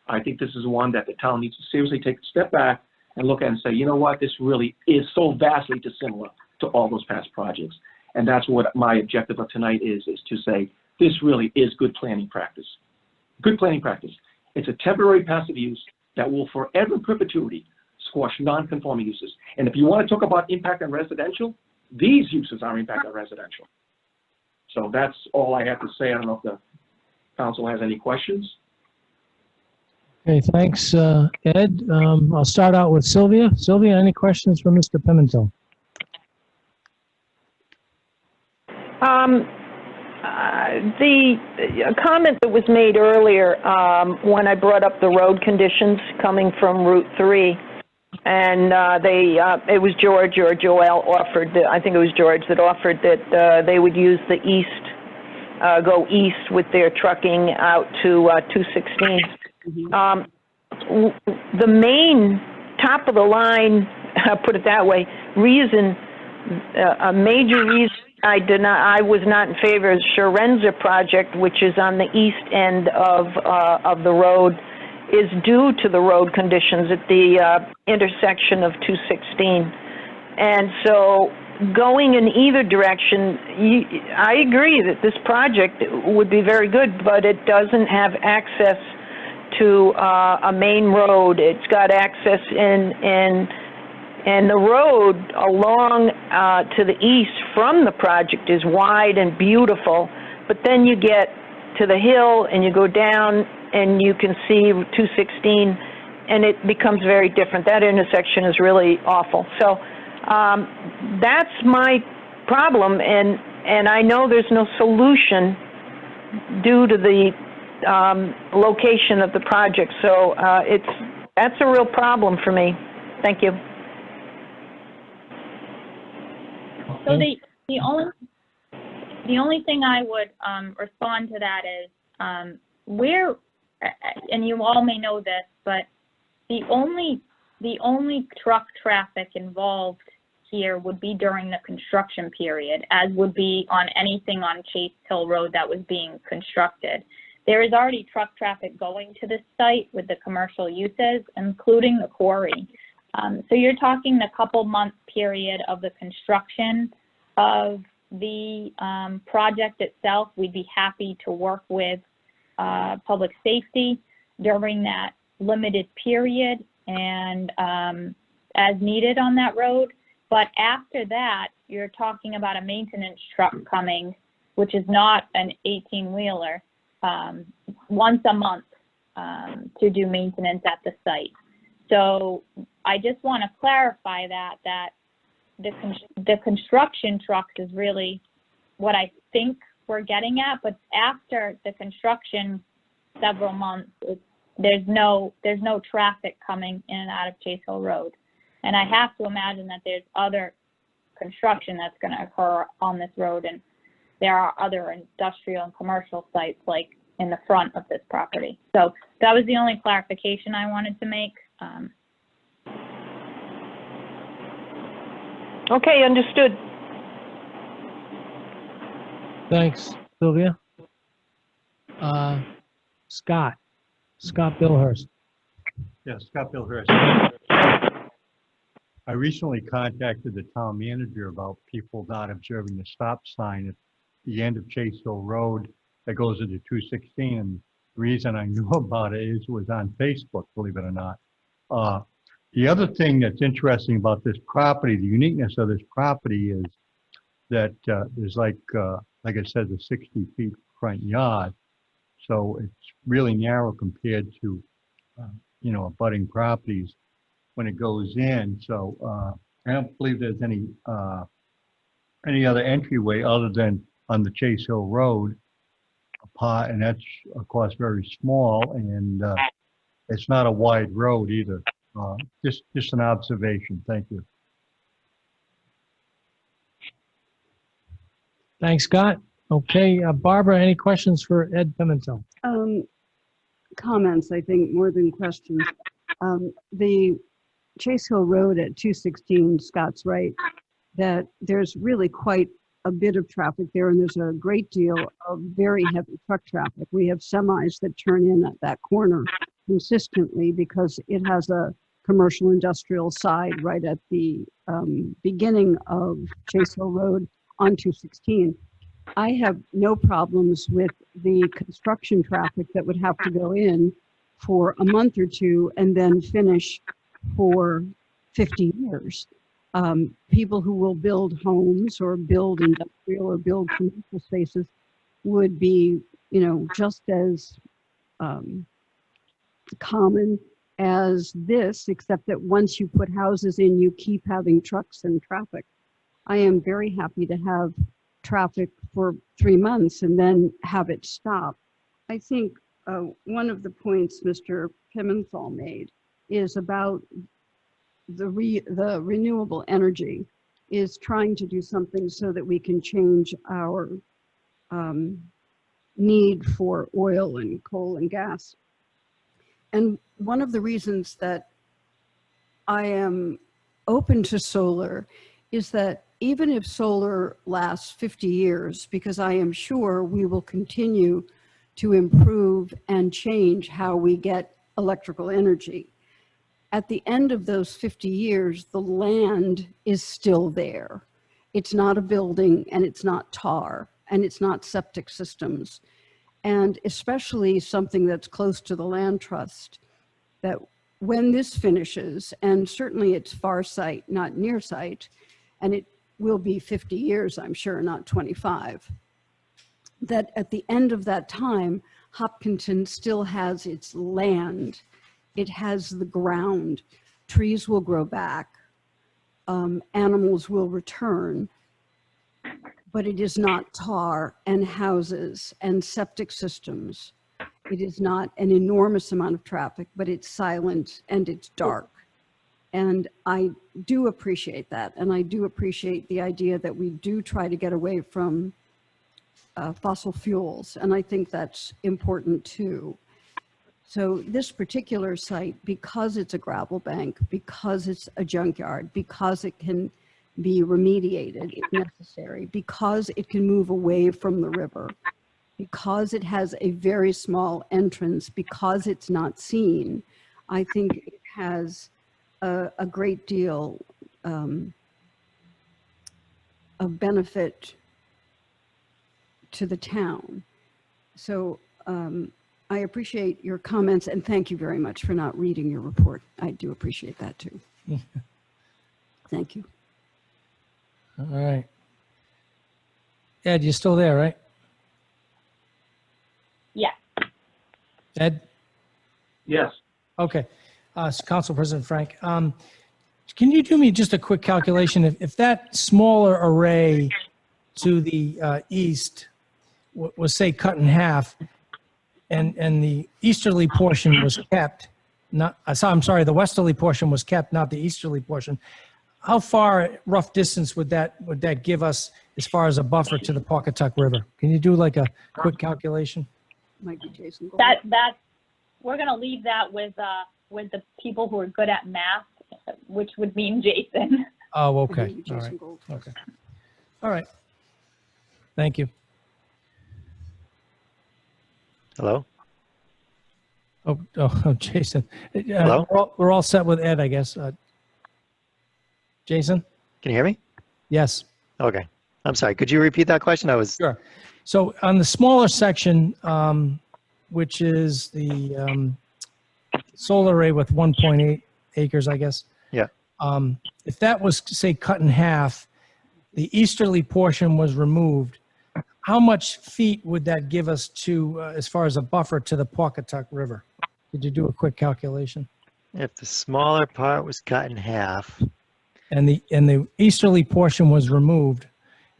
I think this is one that the town needs to seriously take a step back and look at and say, you know what, this really is so vastly dissimilar to all those past projects. And that's what my objective of tonight is to say, this really is good planning practice. Good planning practice. It's a temporary passive use that will forever in perpetuity squash non-conforming uses. And if you want to talk about impact on residential, these uses are impact on residential. So that's all I have to say. I don't know if the council has any questions. Okay, thanks, Ed. I'll start out with Sylvia. Sylvia, any questions for Mr. Pimentel? The comment that was made earlier when I brought up the road conditions coming from Route 3, and it was George or Joel offered, I think it was George that offered that they would use the go east with their trucking out to 216. The main top of the line, put it that way, reason, a major reason I was not in favor of the Sharenza project, which is on the east end of the road, is due to the road conditions at the intersection of 216. And so going in either direction, I agree that this project would be very good, but it doesn't have access to a main road. It's got access and the road along to the east from the project is wide and beautiful, but then you get to the hill and you go down and you can see 216 and it becomes very different. That intersection is really awful. So that's my problem, and I know there's no solution due to the location of the project. So that's a real problem for me. Thank you. So the only thing I would respond to that is where, and you all may know this, but the only truck traffic involved here would be during the construction period, as would be on anything on Chase Hill Road that was being constructed. There is already truck traffic going to this site with the commercial uses, including the quarry. So you're talking the couple-month period of the construction of the project itself. We'd be happy to work with public safety during that limited period and as needed on that road. But after that, you're talking about a maintenance truck coming, which is not an 18-wheeler, once a month to do maintenance at the site. So I just want to clarify that the construction trucks is really what I think we're getting at, but after the construction several months, there's no traffic coming in and out of Chase Hill Road. And I have to imagine that there's other construction that's going to occur on this road, and there are other industrial and commercial sites like in the front of this property. So that was the only clarification I wanted to make. Okay, understood. Thanks, Sylvia. Scott Billhurst. Yes, Scott Billhurst. I recently contacted the town manager about people not observing the stop sign at the end of Chase Hill Road that goes into 216. And the reason I knew about it is it was on Facebook, believe it or not. The other thing that's interesting about this property, the uniqueness of this property is that there's like I said, the 60 feet front yard. So it's really narrow compared to, abutting properties when it goes in. So I don't believe there's any other entryway other than on the Chase Hill Road, and that's of course very small, and it's not a wide road either. Just an observation. Thank you. Thanks, Scott. Okay, Barbara, any questions for Ed Pimentel? Comments, I think, more than questions. The Chase Hill Road at 216, Scott's right, that there's really quite a bit of traffic there, and there's a great deal of very heavy truck traffic. We have semis that turn in at that corner consistently because it has a commercial industrial side right at the beginning of Chase Hill Road on 216. I have no problems with the construction traffic that would have to go in for a month or two and then finish for 50 years. People who will build homes or build industrial or build commercial spaces would be, just as common as this, except that once you put houses in, you keep having trucks and traffic. I am very happy to have traffic for 3 months and then have it stop. I think one of the points Mr. Pimentel made is about the renewable energy, is trying to do something so that we can change our need for oil and coal and gas. And one of the reasons that I am open to solar is that even if solar lasts 50 years, because I am sure we will continue to improve and change how we get electrical energy, at the end of those 50 years, the land is still there. It's not a building, and it's not tar, and it's not septic systems. And especially something that's close to the land trust, that when this finishes, and certainly it's far sight, not near sight, and it will be 50 years, I'm sure, not 25, that at the end of that time, Hopkinton still has its land. It has the ground. Trees will grow back. Animals will return. But it is not tar and houses and septic systems. It is not an enormous amount of traffic, but it's silent and it's dark. And I do appreciate that. And I do appreciate the idea that we do try to get away from fossil fuels. And I think that's important too. So this particular site, because it's a gravel bank, because it's a junkyard, because it can be remediated if necessary, because it can move away from the river, because it has a very small entrance, because it's not seen. I think it has a great deal of benefit to the town. So I appreciate your comments, and thank you very much for not reading your report. I do appreciate that too. Thank you. All right. Ed, you're still there, right? Yeah. Ed? Yes. Okay. Council President Frank, can you do me just a quick calculation? If that smaller array to the east was, say, cut in half, and the easterly portion was kept, I'm sorry, the westerly portion was kept, not the easterly portion, how far, rough distance, would that give us as far as a buffer to the Pawcatuck River? Can you do like a quick calculation? Might be Jason. We're gonna leave that with the people who are good at math, which would mean Jason. Oh, okay. All right. Okay. All right. Thank you. Hello? Oh, Jason. Hello? We're all set with Ed, I guess. Jason? Can you hear me? Yes. Okay. I'm sorry. Could you repeat that question? Sure. So on the smaller section, which is the solar array with 1.8 acres, I guess. Yeah. If that was, say, cut in half, the easterly portion was removed, how much feet would that give us to, as far as a buffer to the Pawcatuck River? Did you do a quick calculation? If the smaller part was cut in half. And the easterly portion was removed,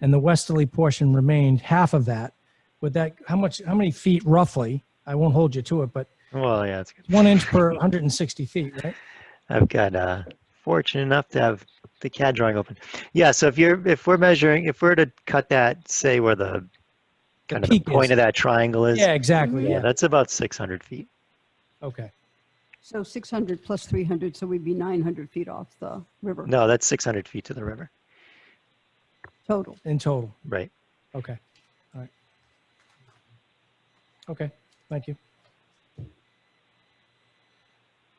and the westerly portion remained, half of that, would that, how many feet roughly? I won't hold you to it, but Well, yeah, it's good. 1 inch per 160 feet, right? I've got fortunate enough to have the CAD drawing open. Yeah, so if we're to cut that, say where the kind of the point of that triangle is. Yeah, exactly. Yeah, that's about 600 feet. Okay. So 600 plus 300, so we'd be 900 feet off the river. No, that's 600 feet to the river. Total. In total. Right. Okay. All right. Okay. Thank you.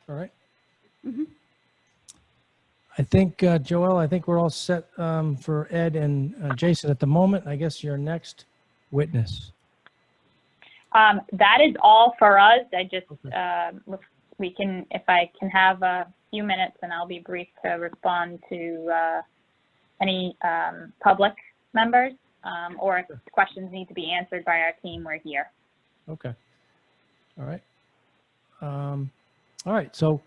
All right. Mm-hmm. I think, Joelle, I think we're all set for Ed and Jason at the moment. I guess you're next witness. That is all for us. I just, if I can have a few minutes, and I'll be brief to respond to any public members, or if questions need to be answered by our team, we're here. Okay. All right. All right. So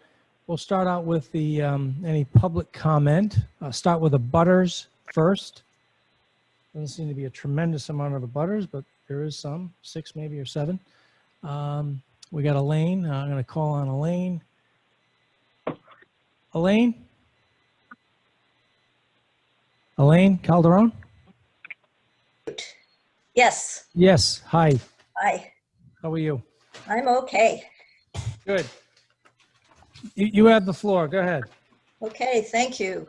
we'll start out with the any public comment. Start with the butters first. Doesn't seem to be a tremendous amount of the butters, but there is some, 6 maybe or 7. We got Elaine. I'm going to call on Elaine. Elaine? Elaine Calderon? Yes. Yes. Hi. Hi. How are you? I'm okay. Good. You have the floor. Go ahead. Okay, thank you.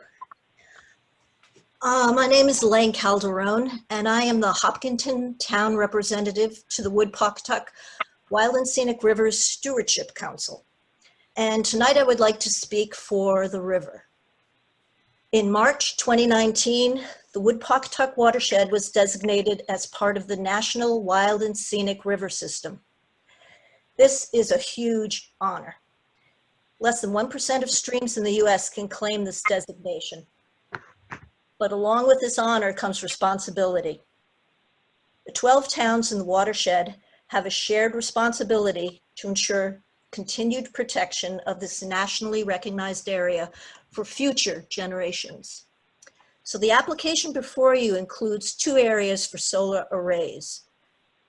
My name is Elaine Calderon, and I am the Hopkinton Town Representative to the Wood-Pawcatuck Wild and Scenic Rivers Stewardship Council. And tonight I would like to speak for the river. In March 2019, the Wood-Pawcatuck watershed was designated as part of the National Wild and Scenic River System. This is a huge honor. Less than 1% of streams in the US can claim this designation. But along with this honor comes responsibility. The 12 towns in the watershed have a shared responsibility to ensure continued protection of this nationally recognized area for future generations. So the application before you includes 2 areas for solar arrays.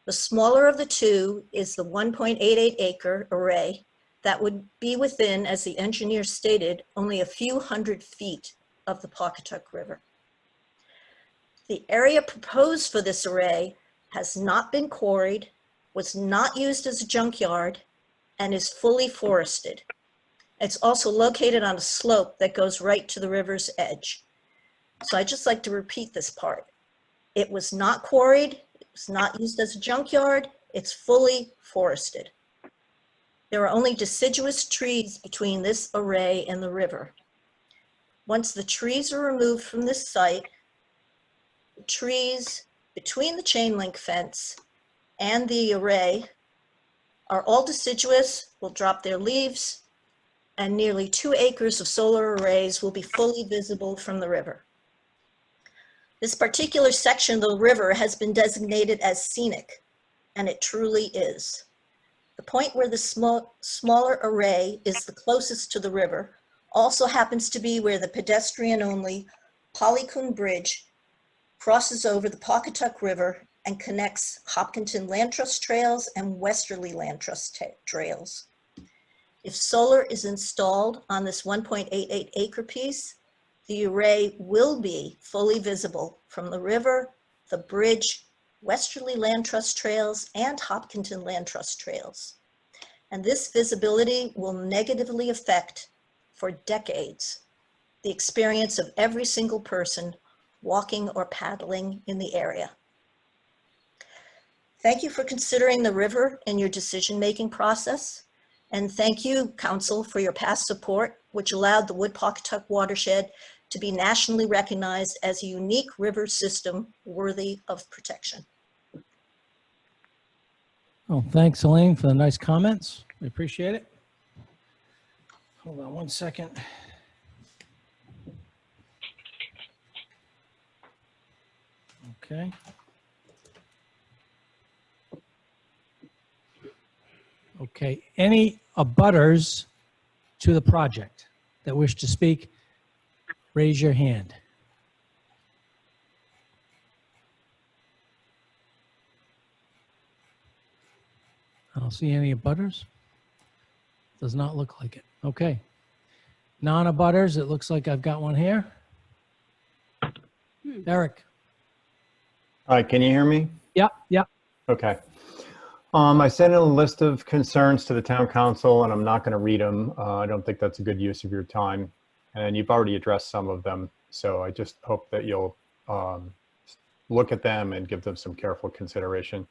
The smaller of the 2 is the 1.88 acre array that would be within, as the engineer stated, only a few hundred feet of the Pawcatuck River. The area proposed for this array has not been quarried, was not used as a junkyard, and is fully forested. It's also located on a slope that goes right to the river's edge. So I'd just like to repeat this part. It was not quarried, it was not used as a junkyard, it's fully forested. There are only deciduous trees between this array and the river. Once the trees are removed from this site, the trees between the chain link fence and the array are all deciduous, will drop their leaves, and nearly 2 acres of solar arrays will be fully visible from the river. This particular section of the river has been designated as scenic, and it truly is. The point where the smaller array is the closest to the river also happens to be where the pedestrian-only Polycoon Bridge crosses over the Pawcatuck River and connects Hopkinton Land Trust trails and Westerly Land Trust trails. If solar is installed on this 1.88 acre piece, the array will be fully visible from the river, the bridge, Westerly Land Trust trails, and Hopkinton Land Trust trails. And this visibility will negatively affect, for decades, the experience of every single person walking or paddling in the area. Thank you for considering the river in your decision-making process. And thank you, Council, for your past support, which allowed the Wood-Pawcatuck watershed to be nationally recognized as a unique river system worthy of protection. Well, thanks, Elaine, for the nice comments. We appreciate it. Hold on one second. Okay. Okay, any abutters to the project that wish to speak, raise your hand. I don't see any abutters. Does not look like it. Okay. Non-abutters, it looks like I've got one here. Eric. All right, can you hear me? Yep. Okay. I sent in a list of concerns to the town council, and I'm not going to read them. I don't think that's a good use of your time. And you've already addressed some of them. So I just hope that you'll look at them and give them some careful consideration.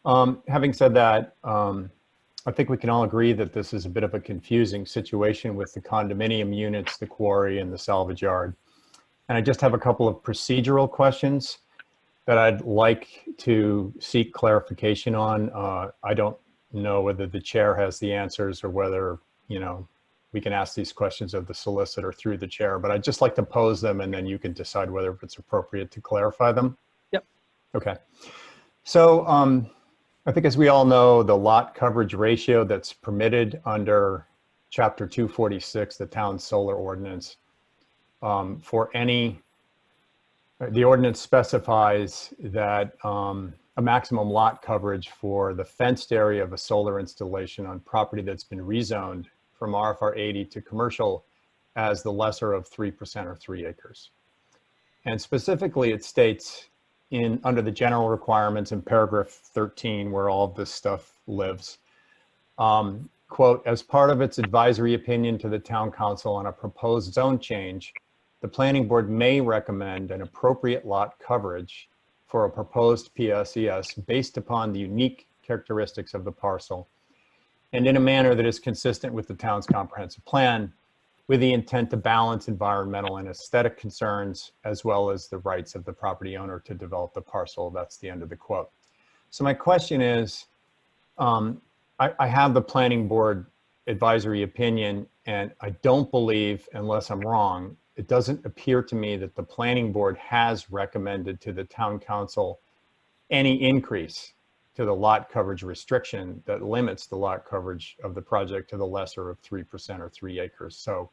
Having said that, I think we can all agree that this is a bit of a confusing situation with the condominium units, the quarry, and the salvage yard. And I just have a couple of procedural questions that I'd like to seek clarification on. I don't know whether the chair has the answers or whether, we can ask these questions of the solicitor through the chair, but I'd just like to pose them and then you can decide whether it's appropriate to clarify them. Yep. Okay. So I think as we all know, the lot coverage ratio that's permitted under Chapter 246, the town solar ordinance, the ordinance specifies that a maximum lot coverage for the fenced area of a solar installation on property that's been rezoned from RFR 80 to commercial as the lesser of 3% or 3 acres. And specifically it states under the general requirements in paragraph 13, where all of this stuff lives, quote, as part of its advisory opinion to the town council on a proposed zone change, the planning board may recommend an appropriate lot coverage for a proposed PSES based upon the unique characteristics of the parcel and in a manner that is consistent with the town's comprehensive plan, with the intent to balance environmental and aesthetic concerns, as well as the rights of the property owner to develop the parcel. That's the end of the quote. So my question is, I have the planning board advisory opinion, and I don't believe, unless I'm wrong, it doesn't appear to me that the planning board has recommended to the town council any increase to the lot coverage restriction that limits the lot coverage of the project to the lesser of 3% or 3 acres. So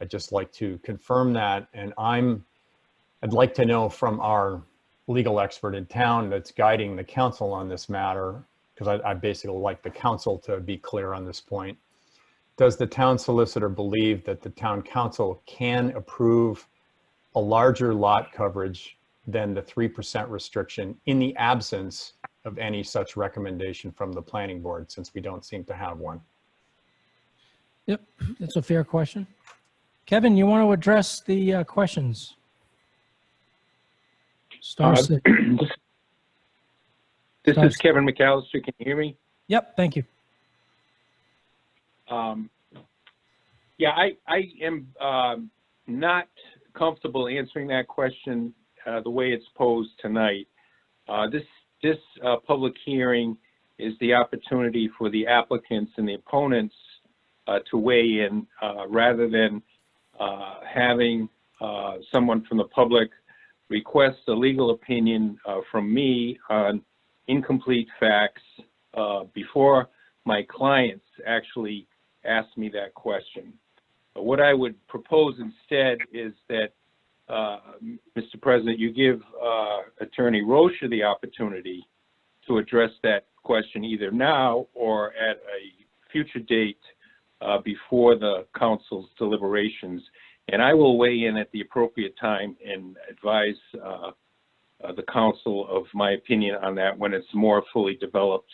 I'd just like to confirm that. And I'd like to know from our legal expert in town that's guiding the council on this matter, because I basically like the council to be clear on this point. Does the town solicitor believe that the town council can approve a larger lot coverage than the 3% restriction in the absence of any such recommendation from the planning board, since we don't seem to have one? Yep, that's a fair question. Kevin, you want to address the questions? Star six. This Star is six. Kevin McAllister. Can you hear me? Yep, thank you. Yeah, I am not comfortable answering that question the way it's posed tonight. This public hearing is the opportunity for the applicants and the opponents to weigh in rather than having someone from the public request a legal opinion from me on incomplete facts before my clients actually ask me that question. What I would propose instead is that, Mr. President, you give Attorney Rocha the opportunity to address that question either now or at a future date before the council's deliberations. And I will weigh in at the appropriate time and advise the council of my opinion on that when it's more fully developed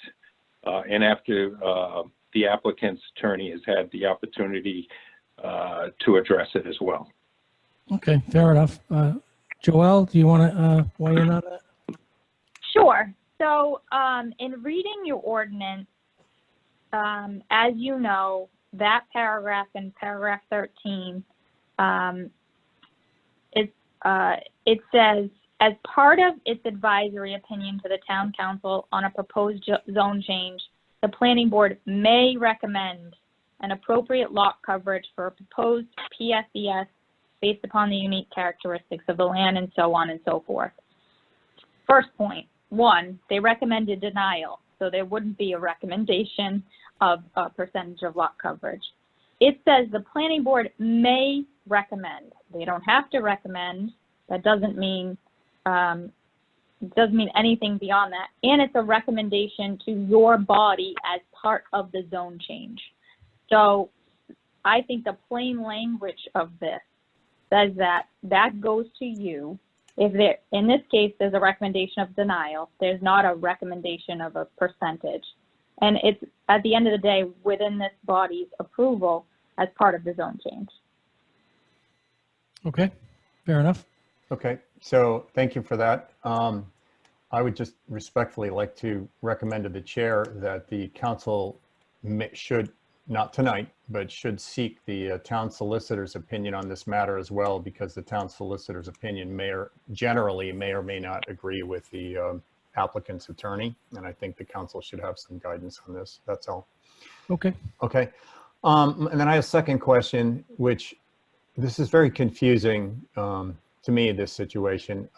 and after the applicant's attorney has had the opportunity to address it as well. Okay, fair enough. Joelle, do you want to weigh in on that? Sure. So in reading your ordinance, as you know, that paragraph in paragraph 13, it says, as part of its advisory opinion to the town council on a proposed zone change, the planning board may recommend an appropriate lot coverage for a proposed PSES based upon the unique characteristics of the land and so on and so forth. First point, one, they recommended denial, so there wouldn't be a recommendation of a percentage of lot coverage. It says the planning board may recommend. They don't have to recommend. That doesn't mean anything beyond that. And it's a recommendation to your body as part of the zone change. So I think the plain language of this says that that goes to you. If there, in this case, there's a recommendation of denial, there's not a recommendation of a percentage. And it's, at the end of the day, within this body's approval as part of the zone change. Okay, fair enough. Okay, so thank you for that. I would just respectfully like to recommend to the chair that the council should, not tonight, but should seek the town solicitor's opinion on this matter as well, because the town solicitor's opinion generally may or may not agree with the applicant's attorney. And I think the council should have some guidance on this. That's all. Okay. Okay. And then I have a second question, which this is very confusing to me, this situation.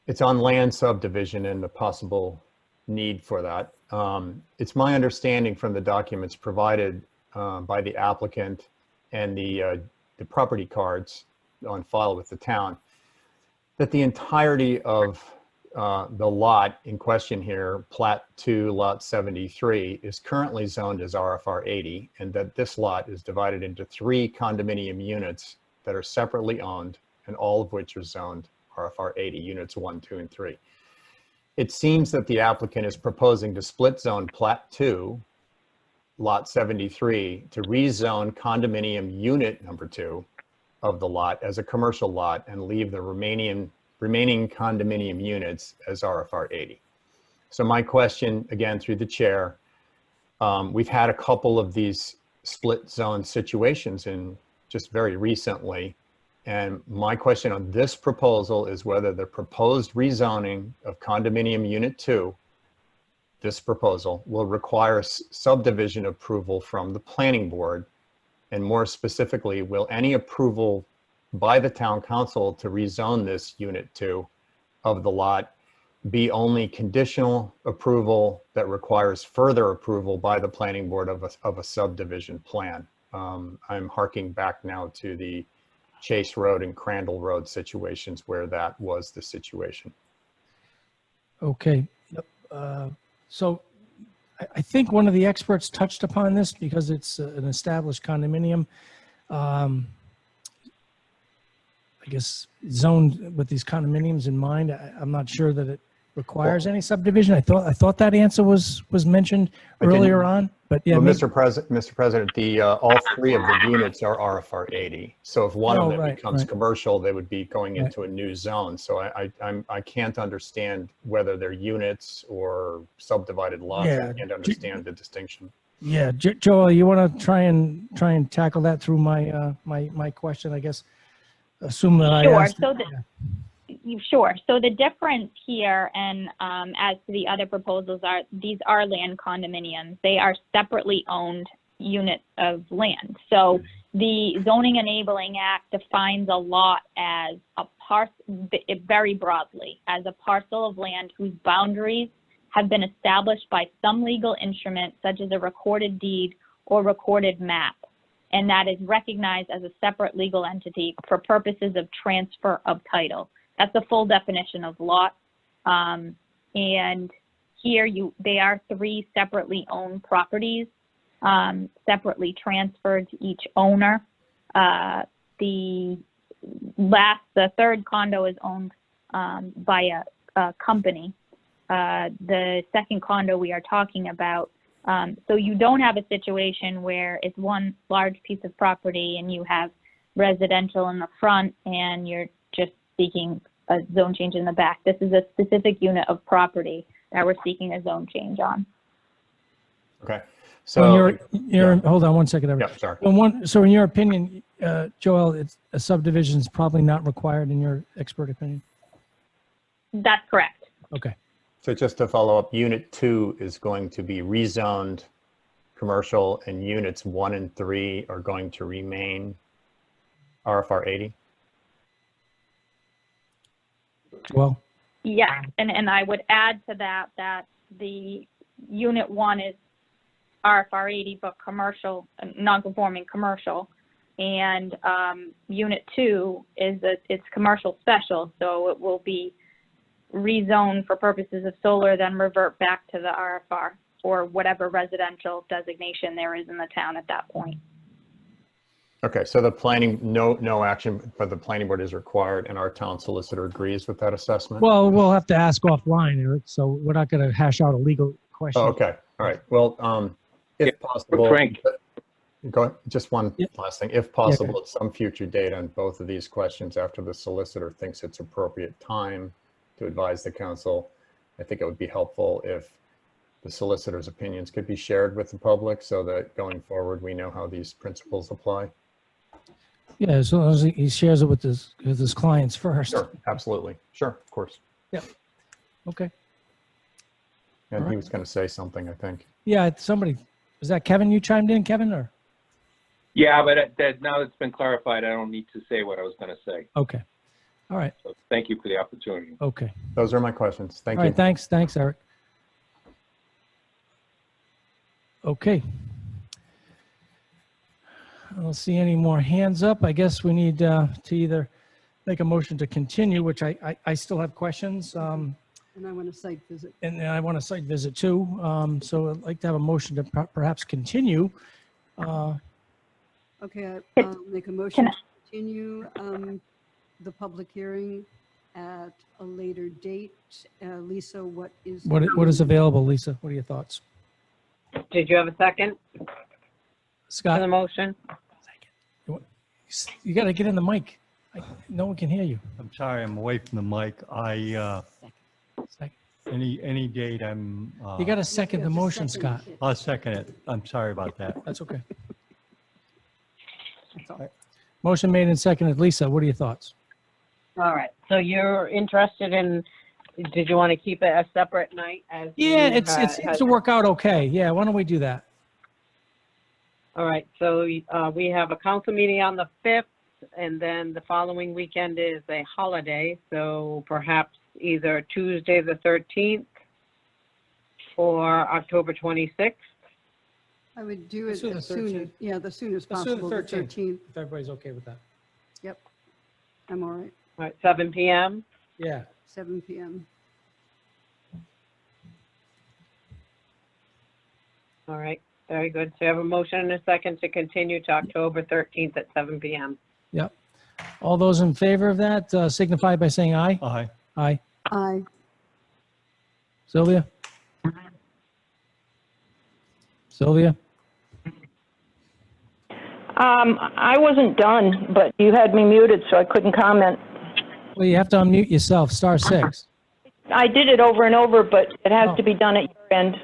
It's on land subdivision and the possible need for that. It's my understanding from the documents provided by the applicant and the property cards on file with the town that the entirety of the lot in question here, Plat 2, Lot 73, is currently zoned as RFR 80, and that this lot is divided into 3 condominium units that are separately owned, and all of which are zoned RFR 80, units 1, 2, and 3. It seems that the applicant is proposing to split zone Plat 2, Lot 73, to rezone condominium unit number 2 of the lot as a commercial lot and leave the remaining condominium units as RFR 80. So my question, again, through the chair, we've had a couple of these split zone situations in just very recently. And my question on this proposal is whether the proposed rezoning of condominium unit 2, this proposal, will require subdivision approval from the planning board. And more specifically, will any approval by the town council to rezone this unit 2 of the lot be only conditional approval that requires further approval by the planning board of a subdivision plan? I'm harking back now to the Chase Road and Crandall Road situations where that was the situation. Okay. So I think one of the experts touched upon this because it's an established condominium. I guess zoned with these condominiums in mind. I'm not sure that requires any subdivision. I thought that answer was mentioned I didn't- earlier on, but yeah. Well, maybe- Mr. President, all three of the units are RFR 80. So if one Oh, of them right, becomes right. commercial, they would be going Right. into a new zone. So I can't understand whether they're units or subdivided lots. Yeah. I can't understand the distinction. Yeah, Joel, you want to try and tackle that through my my question, I guess. Assume that I Sure. asked. So sure. So the difference here, and as to the other proposals, are these are land condominiums. They are separately owned units of land. So the Zoning Enabling Act defines a lot as a very broadly, as a parcel of land whose boundaries have been established by some legal instrument, such as a recorded deed or recorded map, and that is recognized as a separate legal entity for purposes of transfer of title. That's the full definition of lot. And here they are three separately owned properties, separately transferred to each owner. The third condo is owned by a company. The second condo we are talking about. So you don't have a situation where it's one large piece of property and you have residential in the front and you're just seeking a zone change in the back. This is a specific unit of property that we're seeking a zone change on. Okay. So So hold on one second. Everett. yeah, sorry. So in your opinion, Joel, a subdivision is probably not required in your expert opinion? That's correct. Okay. So just to follow up, Unit 2 is going to be rezoned commercial, and Units 1 and 3 are going to remain RFR 80? Well, Yeah, and I would add to that the unit 1 is RFR 80, but commercial, non-conforming commercial, and unit 2 is it's commercial special, so it will be rezoned for purposes of solar, then revert back to the RFR or whatever residential designation there is in the town at that point. Okay, so the planning, no action, but the planning board is required, and our town solicitor agrees with that assessment? well, we'll have to ask offline, Eric, so we're not going to hash out a legal question. Oh, okay, all right. Well, if possible, Frank. go ahead. Just one last thing. If possible, go at some future date on both of these questions, after the solicitor thinks it's appropriate time to advise the council, I think it would be helpful if the solicitor's opinions could be shared with the public so that going forward, we know how these principles apply. Yeah, as long as he shares it with his clients first. Sure, absolutely. Sure, of course. Yeah. Okay. And All he right. was going to say something, I think. Yeah, somebody, was that Kevin you chimed in, Kevin, or? Yeah, but now it's been clarified, I don't need to say what I was going to say. Okay. All right. So thank you for the opportunity. Okay. Those are my questions. Thank All you. right, thanks, Eric. Okay. I don't see any more hands up. I guess we need to either make a motion to continue, which I still have questions, And I want a site visit. and I want a site visit too. So I'd like to have a motion to perhaps continue. Okay, I'll make a motion to continue the public hearing at a later date. Lisa, what is? What is available, Lisa? What are your thoughts? Did you have a second for the Scott, motion? you got to get in the mic. No one can hear you. I'm sorry, I'm away from the mic. Second. Any date I'm. You got to second the motion, Scott. I'll second it. I'm sorry about that. That's okay. Motion made and seconded. Lisa, what are your thoughts? All right, so you're interested in, did you want to keep it a separate night as? Yeah, you it seems to work out okay. Yeah, why don't we do that? All right, so we have a council meeting on the 5th, and then the following weekend is a holiday, so perhaps either Tuesday the 13th or October 26th. I would do Let's it do the as soon, 13th. yeah, the soon as Let's do the possible, the 13th. 13th. If everybody's okay with that. Yep, I'm all right, All right, 7 PM. Yeah. 7 PM. All right, very good. So you have a motion and a second to continue to October 13th at 7 PM. Yep. All those in favor of that signify by saying aye. Aye. Aye. Aye. Sylvia? Sylvia? I wasn't done, but you had me muted, so I couldn't comment. Well, you have to unmute yourself, *6. I did it over and over, but it has to be done at your end.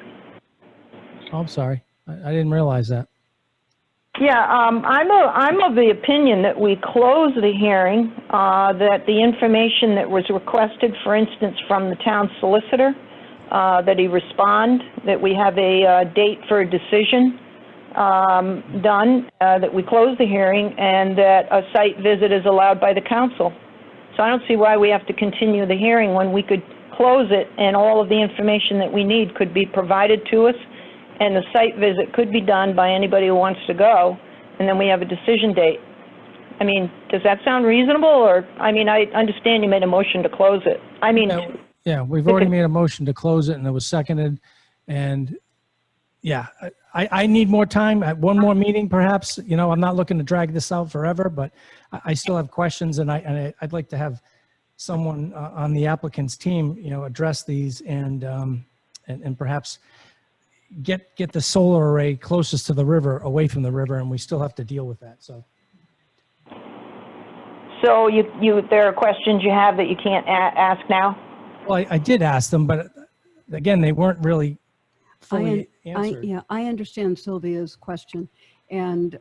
Oh, I'm sorry. I didn't realize that. Yeah, I'm of the opinion that we close the hearing, that the information that was requested, for instance, from the town solicitor, that he respond, that we have a date for a decision done, that we close the hearing, and that a site visit is allowed by the council. So I don't see why we have to continue the hearing when we could close it and all of the information that we need could be provided to us, and the site visit could be done by anybody who wants to go, and then we have a decision date. I mean, does that sound reasonable? Or, I mean, I understand you made a motion to close it. I mean, Yeah, we've already made a motion to close it, and it was seconded. And yeah, I need more time. One more meeting, perhaps. You know, I'm not looking to drag this out forever, but I still have questions, and I'd like to have someone on the applicant's team, you know, address these and perhaps get the solar array closest to the river, away from the river, and we still have to deal with that. So there are questions you have that you can't ask now? Well, I did ask them, but again, they weren't really fully answered. Yeah, I understand Sylvia's question, and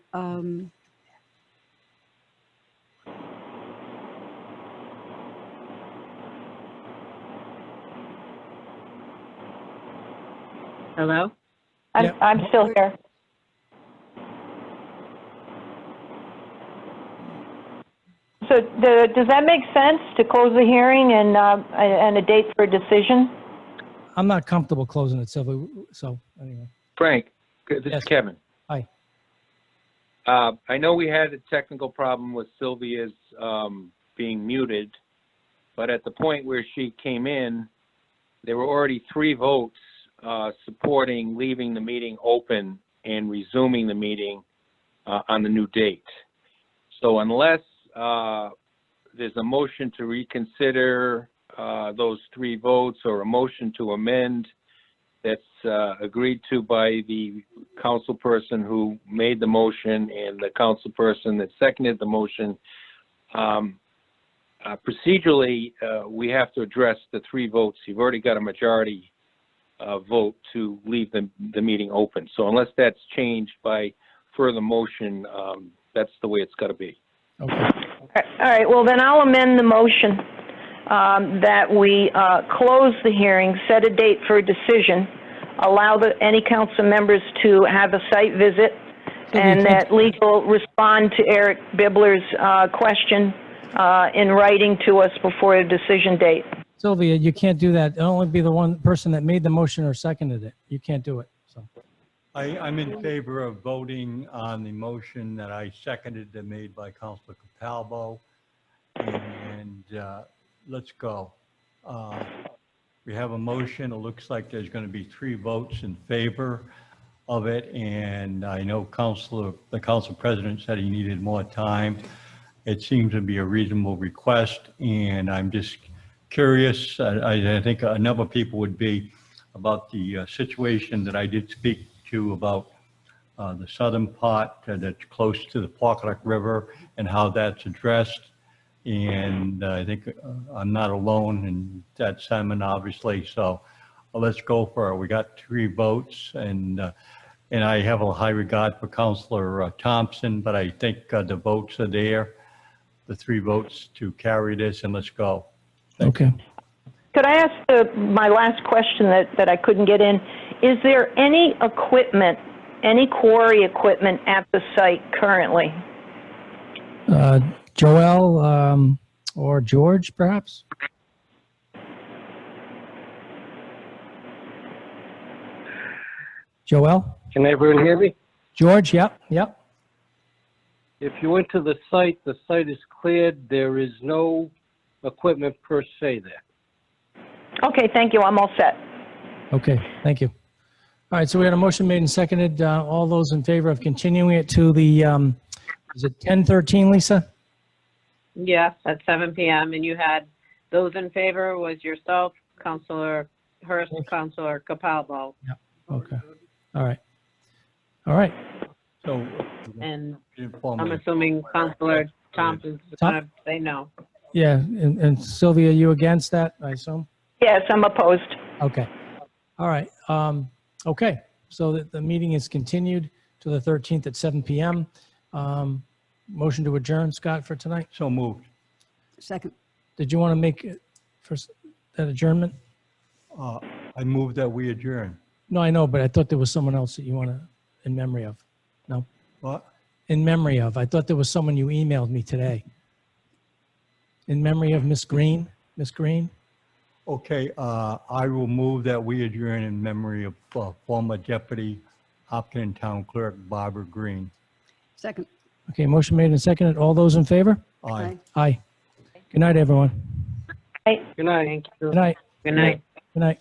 Hello? I'm still here. So does that make sense to close the hearing and a date for a decision? I'm not comfortable closing it, Sylvia, so anyway. Frank, this Yes. is Kevin. Hi. I know we had a technical problem with Sylvia's being muted, but at the point where she came in, there were already 3 votes supporting leaving the meeting open and resuming the meeting on the new date. So unless there's a motion to reconsider those 3 votes or a motion to amend that's agreed to by the council person who made the motion and the council person that seconded the motion, procedurally, we have to address the 3 votes. You've already got a majority vote to leave the meeting open. So unless that's changed by further motion, that's the way it's got to be. Okay. All right, well, then I'll amend the motion that we close the hearing, set a date for a decision, allow any council members to have a site visit, and that legal respond to Eric Bibler's question in writing to us before a decision date. Sylvia, you can't do that. It'll only be the one person that made the motion or seconded it. You can't do it. So I'm in favor of voting on the motion that I seconded that made by Councilor Capalbo. And let's go. We have a motion. It looks like there's going to be 3 votes in favor of it. And I know the council president said he needed more time. It seems to be a reasonable request. And I'm just curious, I think a number of people would be about the situation that I did speak to about the southern part that's close to the Pawcatuck River and how that's addressed. And I think I'm not alone in that sentiment, obviously. So let's go for it. We got 3 votes, and I have a high regard for Councilor Thompson, but I think the votes are there, the 3 votes to carry this, and let's go. Okay. Could I ask my last question that I couldn't get in? Is there any equipment, any quarry equipment at the site currently? Joel or George, perhaps? Joel? Can everyone hear me? George, yep. If you went to the site is cleared. There is no equipment per se there. Okay, thank you. I'm all set. Okay, thank you. All right, so we had a motion made and seconded. All those in favor of continuing it to the, is it 10:13, Lisa? Yes, at 7 p.m. And you had those in favor was yourself, Councilor Hearst Counselor Capalbo. Okay. All right. All right. So. And inform I'm me. assuming Counselor Thompson's gonna say no. Yeah, and Sylvia, you against that, I assume? Yes, I'm opposed. Okay. All right. Okay. So the meeting is continued to the 13th at 7 PM. Motion to adjourn, Scott, for tonight? So moved. Second. Did you want to make it first that adjournment? I move that we adjourn. No, I know, but I thought there was someone else that you want to, in memory of. No? What? In memory of. I thought there was someone you emailed me today. In memory of Miss Green? Miss Green? Okay, I will move that we adjourn in memory of former Deputy Hopkinton Town Clerk Barbara Green. Second. Okay, motion made and seconded. All those in favor? Aye. Aye. Good night, everyone. Good night. Good night. Good night. Good night.